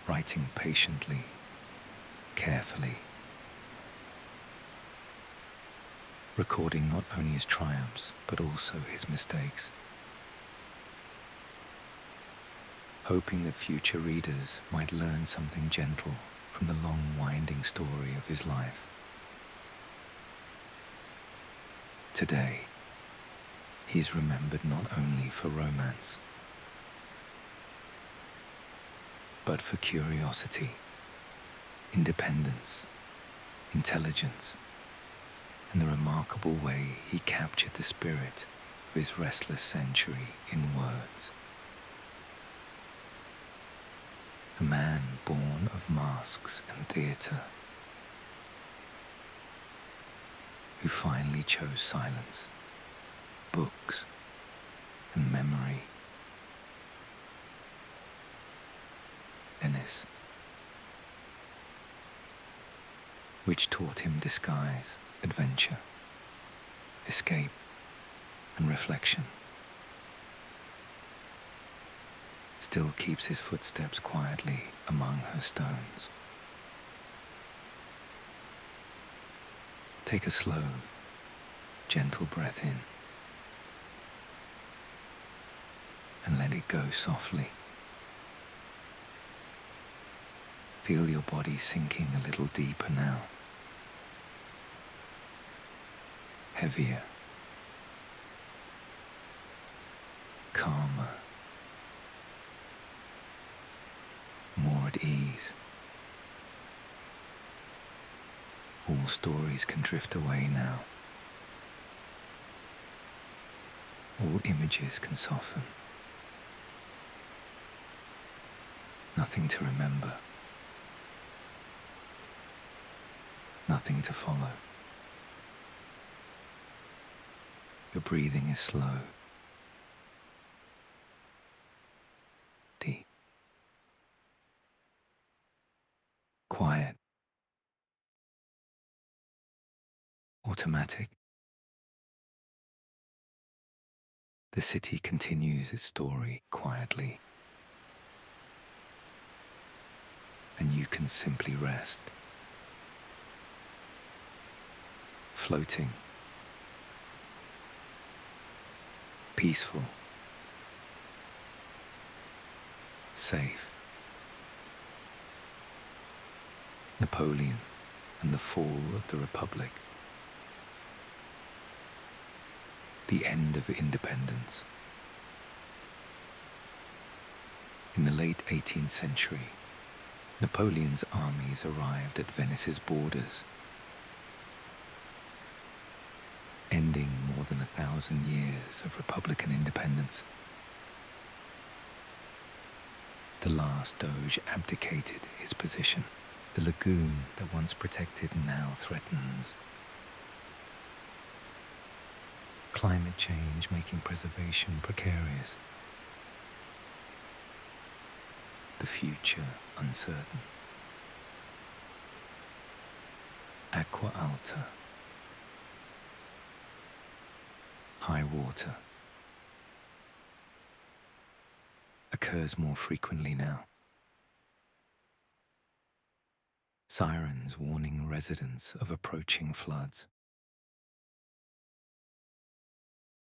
writing patiently, carefully, recording not only his triumphs but also his mistakes, hoping that future readers might learn something gentle from the long winding story of his life. Today, he is remembered not only for romance, but for curiosity, independence, intelligence, and the remarkable way he captured the spirit of his restless century in words. A man born of masks and theatre, who finally chose silence, books, and memory. Venice, which taught him disguise, adventure, escape, and reflection, still keeps his footsteps quietly among her stones. Take a slow, gentle breath in and let it go softly. Feel your body sinking a little deeper now, heavier, calmer, more at ease. All stories can drift away now. All images can soften. Nothing to remember, nothing to follow. Your breathing is slow, deep, quiet, automatic. The city continues its story quietly, and you can simply rest, floating, peaceful, safe. Napoleon and the fall of the Republic. The end of independence. In the late 18th century, Napoleon's armies arrived at Venice's borders, ending more than 1,000 years of Republican independence. The last Doge abdicated his position. The lagoon that once protected now threatens. Climate change making preservation precarious. The future uncertain. Aqua alta. High water. Occurs more frequently now. Sirens warning residents of approaching floods.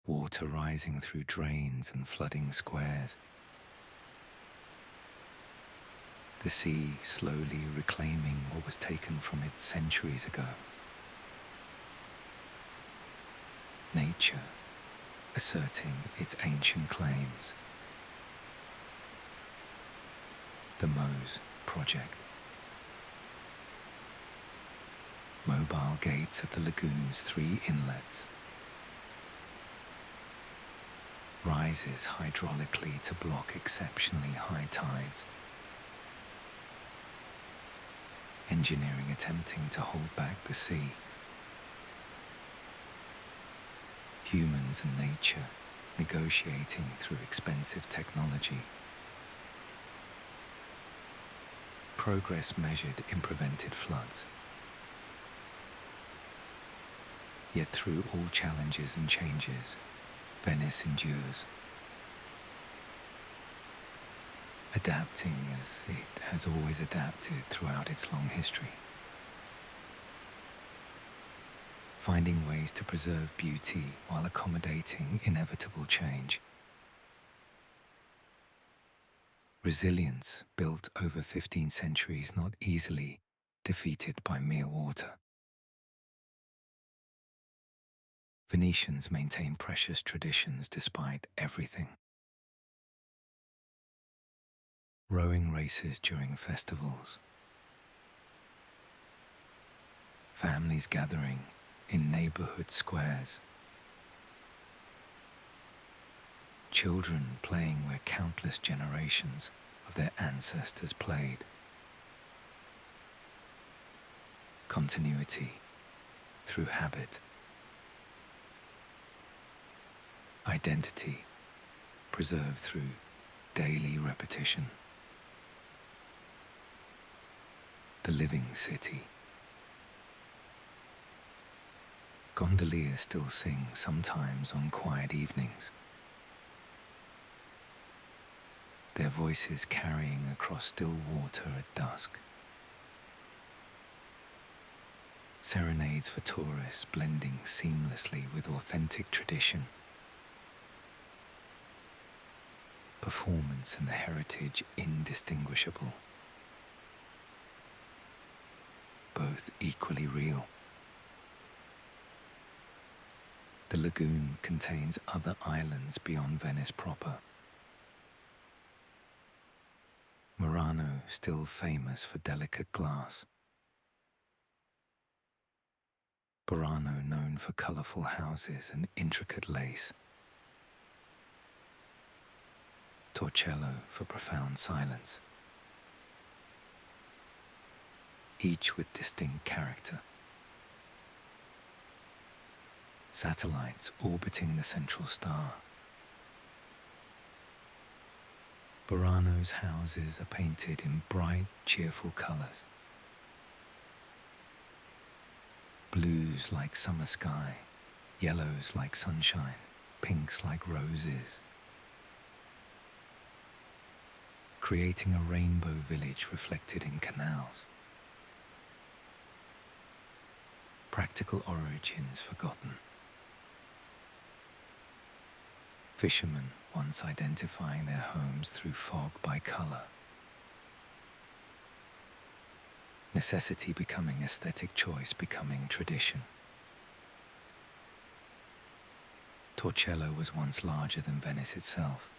Water rising through drains and flooding squares. The sea slowly reclaiming what was taken from it centuries ago. Nature asserting its ancient claims. The Mose Project. Mobile gates at the lagoon's 3 inlets. Rises hydraulically to block exceptionally high tides. Engineering attempting to hold back the sea. Humans and nature negotiating through expensive technology. Progress measured in prevented floods. Yet through all challenges and changes, Venice endures, adapting as it has always adapted throughout its long history, finding ways to preserve beauty while accommodating inevitable change. Resilience built over 15 centuries, not easily defeated by mere water. Venetians maintain precious traditions despite everything. Rowing races during festivals. Families gathering in neighborhood squares. Children playing where countless generations of their ancestors played. Continuity through habit. Identity preserved through daily repetition. The living city. Gondoliers still sing sometimes on quiet evenings, their voices carrying across still water at dusk. Serenades for tourists blending seamlessly with authentic tradition. Performance and the heritage indistinguishable. Both equally real. The lagoon contains other islands beyond Venice proper. Murano still famous for delicate glass. Burano known for colourful houses and intricate lace. Torcello for profound silence. Each with distinct character, satellites orbiting the central star. Burano's houses are painted in bright, cheerful colors. Blues like summer sky, yellows like sunshine, pinks like roses, creating a rainbow village reflected in canals. Practical origins forgotten. Fishermen once identifying their homes through fog by color. Necessity becoming aesthetic choice, becoming tradition. Torcello was once larger than Venice itself.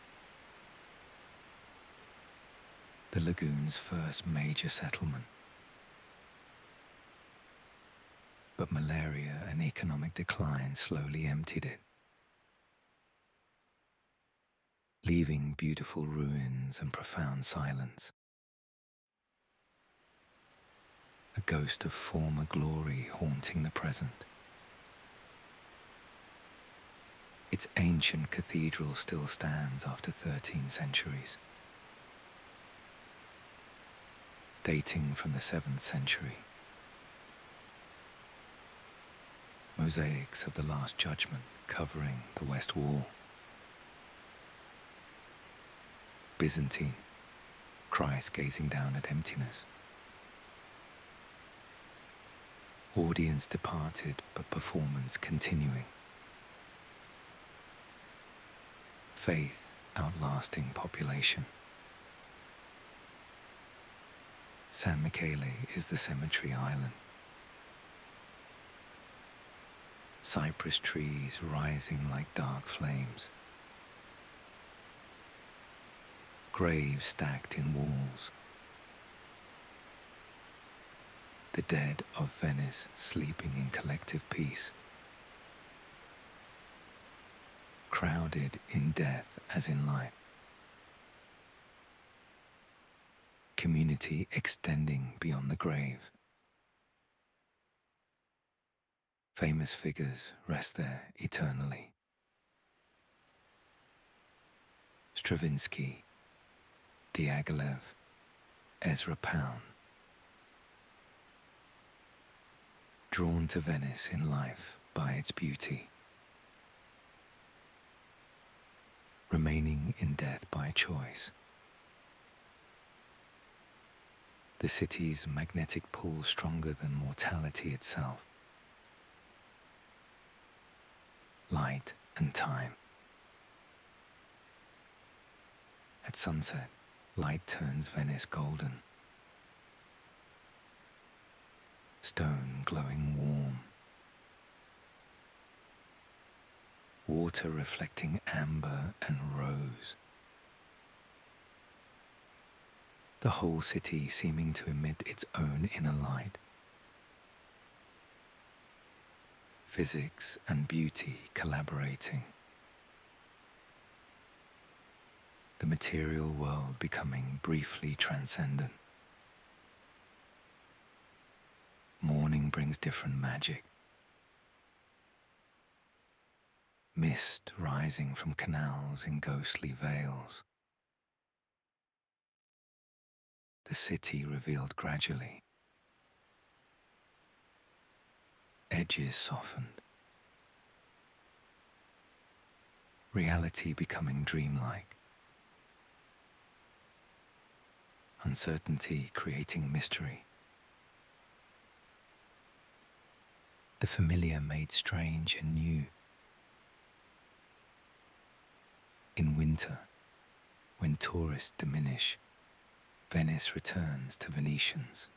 The lagoon's first major settlement. But malaria and economic decline slowly emptied it, leaving beautiful ruins and profound silence. A ghost of former glory haunting the present. Its ancient cathedral still stands after 13 centuries, dating from the 7th century. Mosaics of the Last Judgment covering the west wall. Byzantine, Christ gazing down at emptiness. Audience departed, but performance continuing. Faith outlasting population. San Michele is the cemetery island. Cypress trees rising like dark flames. Graves stacked in walls. The dead of Venice sleeping in collective peace. Crowded in death as in life. Community extending beyond the grave. Famous figures rest there eternally. Stravinsky, Diaghilev, Ezra Pound. Drawn to Venice in life by its beauty. Remaining in death by choice. The city's magnetic pull stronger than mortality itself. Light and time. At sunset, light turns Venice golden. Stone glowing warm. Water reflecting amber and rose. The whole city seeming to emit its own inner light. Physics and beauty collaborating. The material world becoming briefly transcendent. Morning brings different magic. Mist rising from canals in ghostly veils. The city revealed gradually. Edges softened. Reality becoming dreamlike. Uncertainty creating mystery. The familiar made strange and new. In winter, when tourists diminish, Venice returns to Venetians.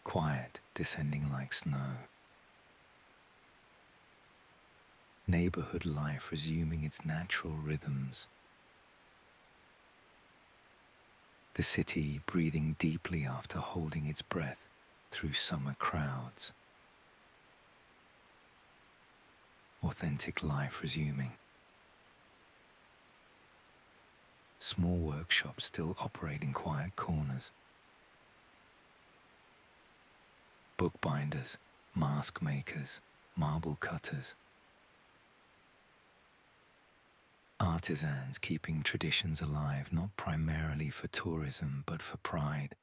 Quiet descending like snow. Neighborhood life resuming its natural rhythms. The city breathing deeply after holding its breath through summer crowds. Authentic life resuming. Small workshops still operate in quiet corners. Bookbinders mask makers, marble cutters, artisans keeping traditions alive not primarily for tourism but for pride.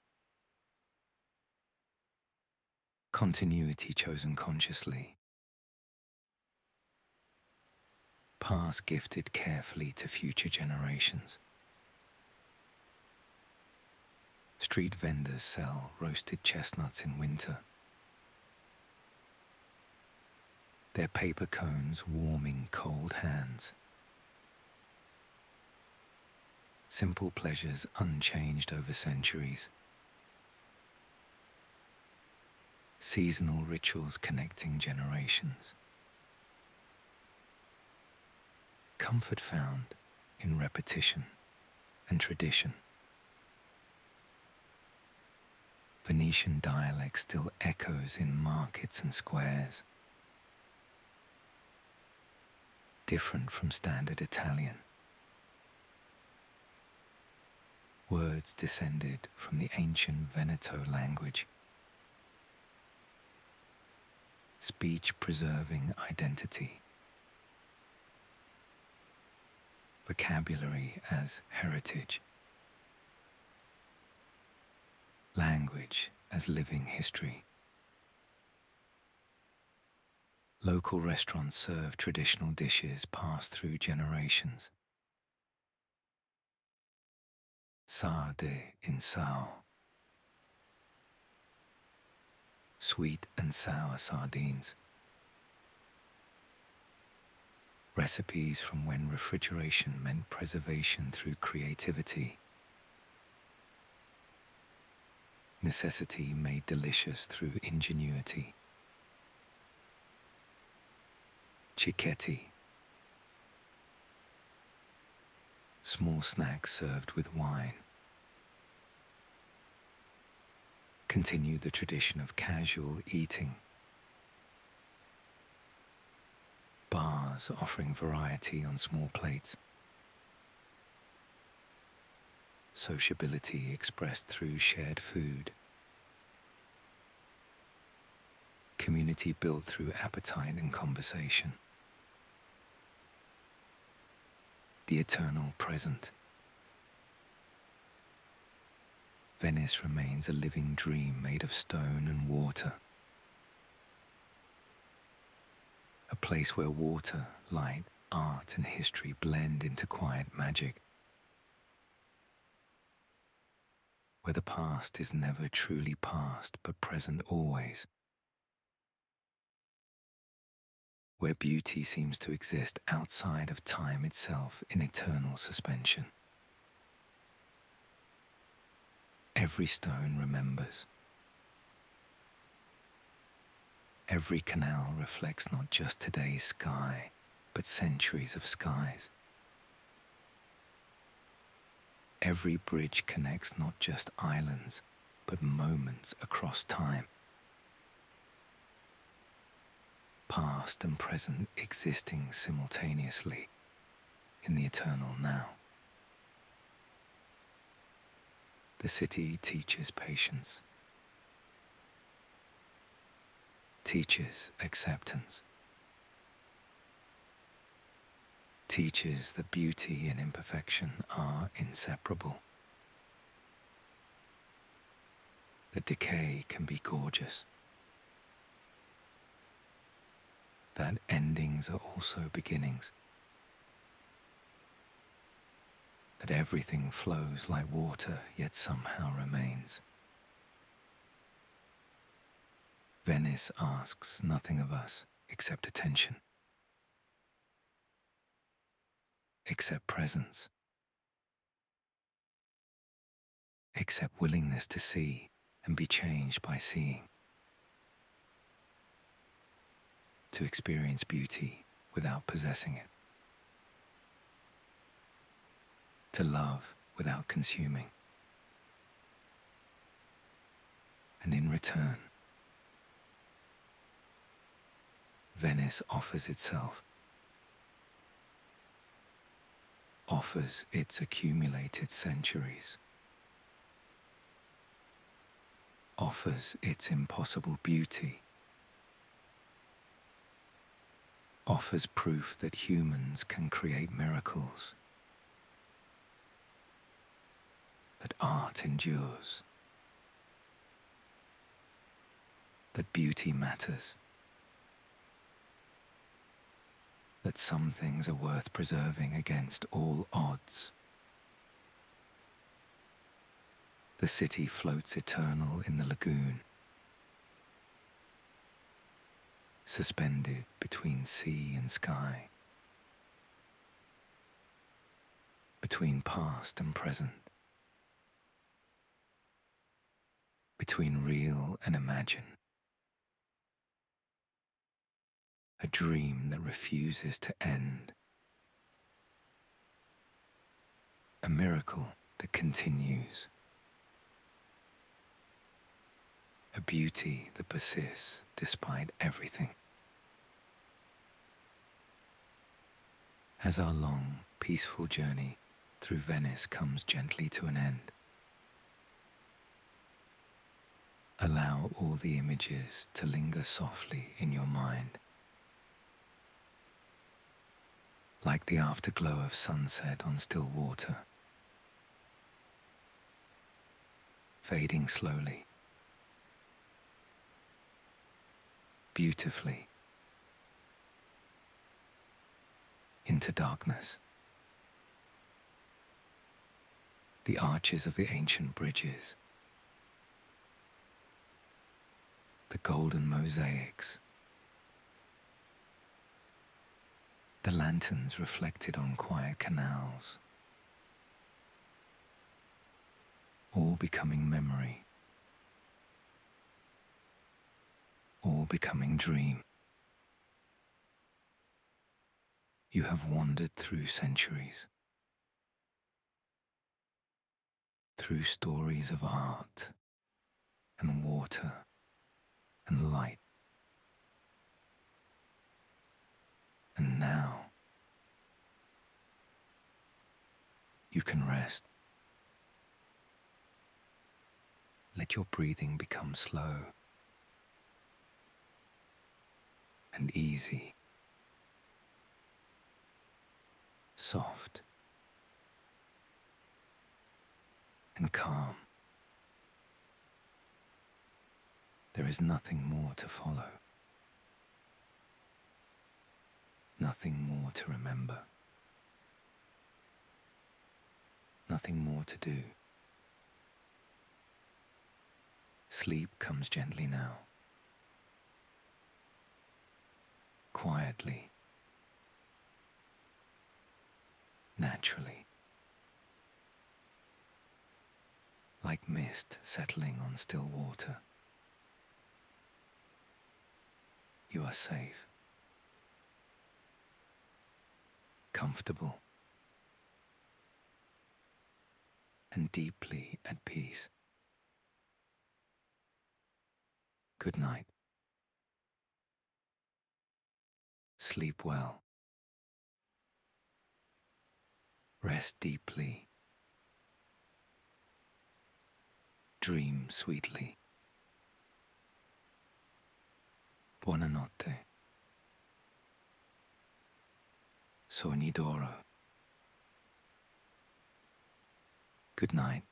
Continuity chosen consciously. Past gifted carefully to future generations. Street vendors sell roasted chestnuts in winter, their paper cones warming cold hands. Simple pleasures unchanged over centuries. Seasonal rituals connecting generations. Comfort found in repetition and tradition. Venetian dialect still echoes in markets and squares, different from standard Italian. Words descended from the ancient Veneto language, speech preserving identity, vocabulary as heritage, language as living history. Local restaurants serve traditional dishes passed through generations. Sarde in sao, sweet and sour sardines. Recipes from when refrigeration meant preservation through creativity. Necessity made delicious through ingenuity. Cicchetti. Small snacks served with wine. Continue the tradition of casual eating. Bars offering variety on small plates. Sociability expressed through shared food. Community built through appetite and conversation. The eternal present. Venice remains a living dream made of stone and water. A place where water, light, art, and history blend into quiet magic. Where the past is never truly past but present always. Where beauty seems to exist outside of time itself in eternal suspension. Every stone remembers. Every canal reflects not just today's sky, but centuries of skies. Every bridge connects not just islands, but moments across time. Past and present existing simultaneously in the eternal now. The city teaches patience, teaches acceptance, teaches that beauty and imperfection are inseparable, that decay can be gorgeous, that endings are also beginnings, that everything flows like water yet somehow remains. Venice asks nothing of us except attention, except presence, except willingness to see and be changed by seeing, to experience beauty without possessing it, to love without consuming, and in return, Venice offers itself, offers its accumulated centuries, offers its impossible beauty, offers proof that humans can create miracles, that art endures, that beauty matters, that some things are worth preserving against all odds. The city floats eternal in the lagoon, suspended between sea and sky, between past and present, between real and imagined. A dream that refuses to end. A miracle that continues. A beauty that persists despite everything. As our long, peaceful journey through Venice comes gently to an end, allow all the images to linger softly in your mind, like the afterglow of sunset on still water, fading slowly, beautifully, into darkness. The arches of the ancient bridges, the golden mosaics, the lanterns reflected on quiet canals, all becoming memory, all becoming dream. You have wandered through centuries, through stories of art and water and light. And now you can rest. Let your breathing become slow and easy, soft and calm. There is nothing more to follow, nothing more to remember, nothing more to do. Sleep comes gently now, quietly, naturally, like mist settling on still water. You are safe, comfortable, and deeply at peace. Good night. Sleep well. Rest deeply. Dream sweetly. Buonanotte. Sogni d'oro. Good night.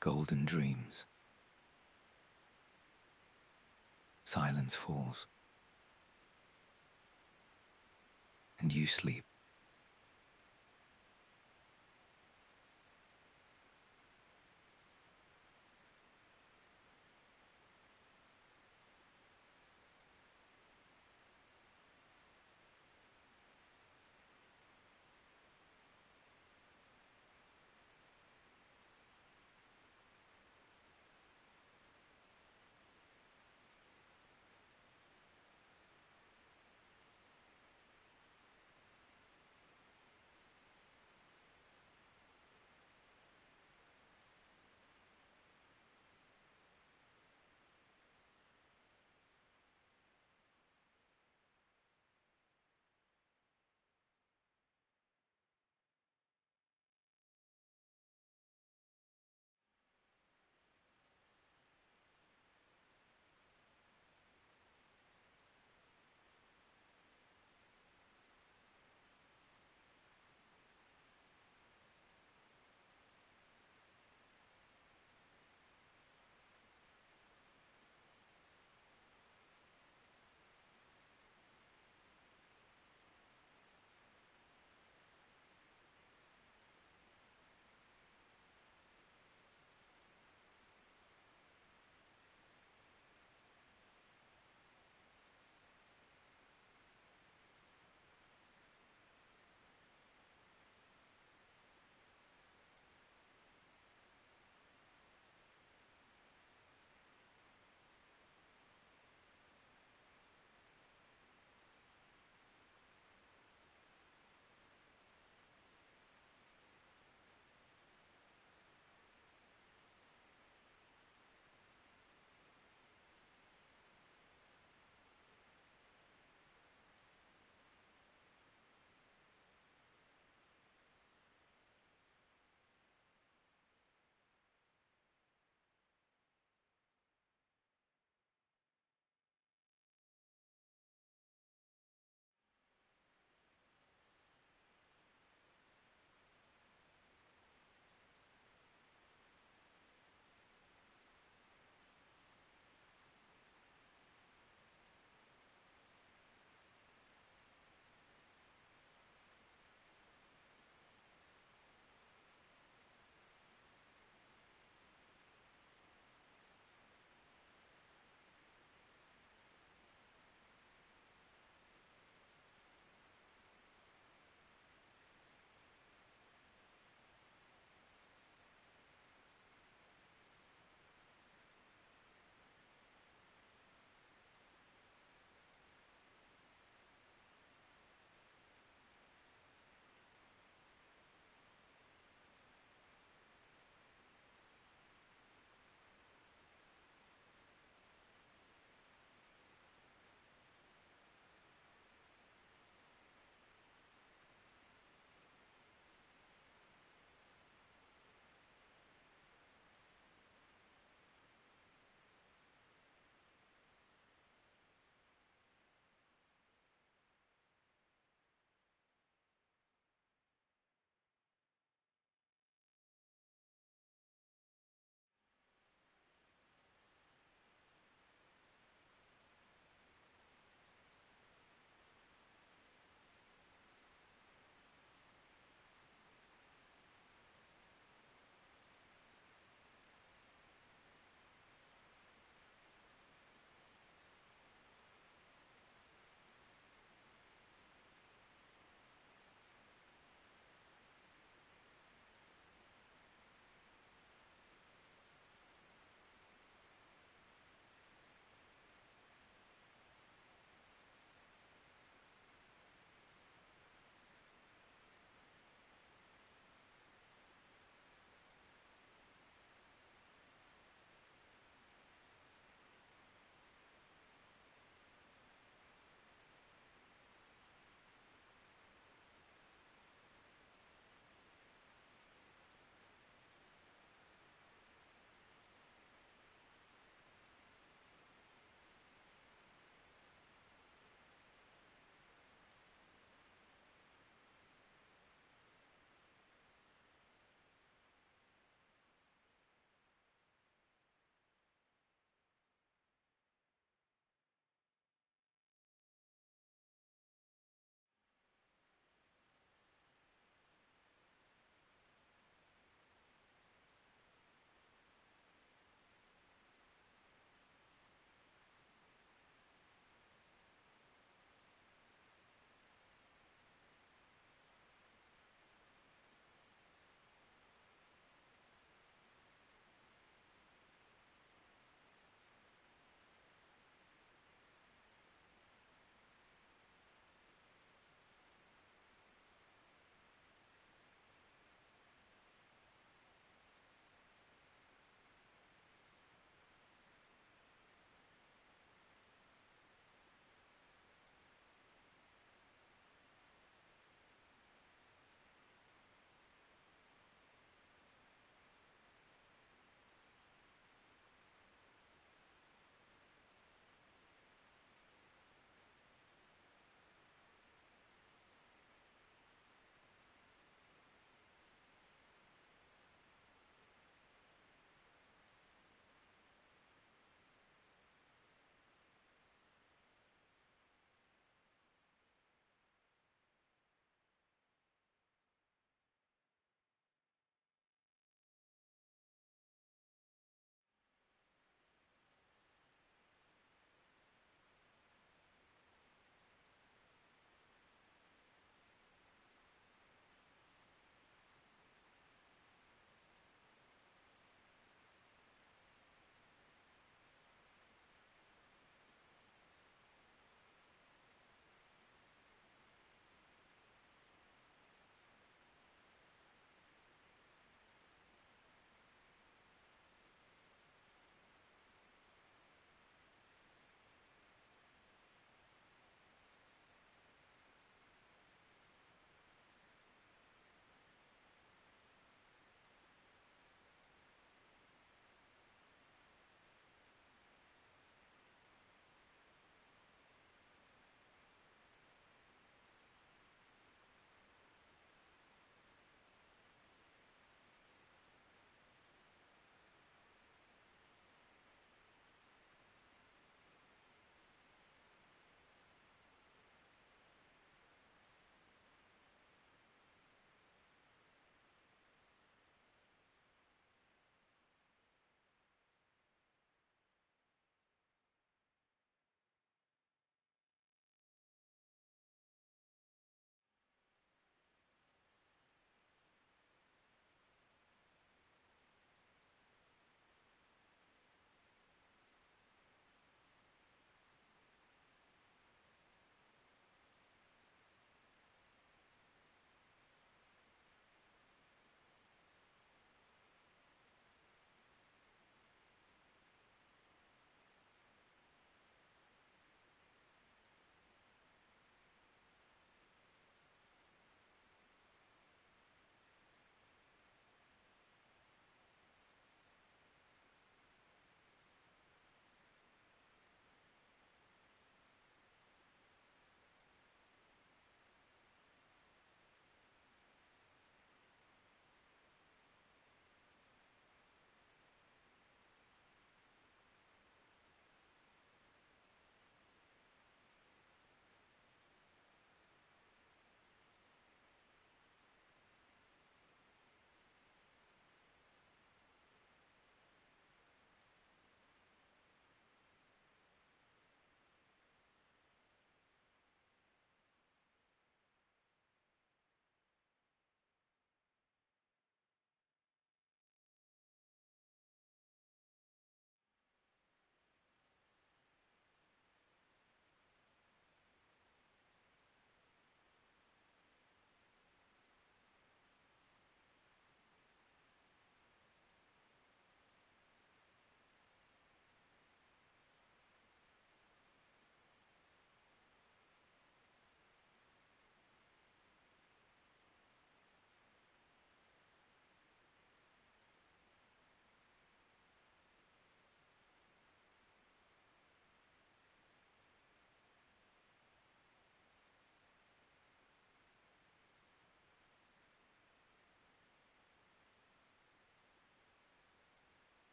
Golden dreams. Silence falls, and you sleep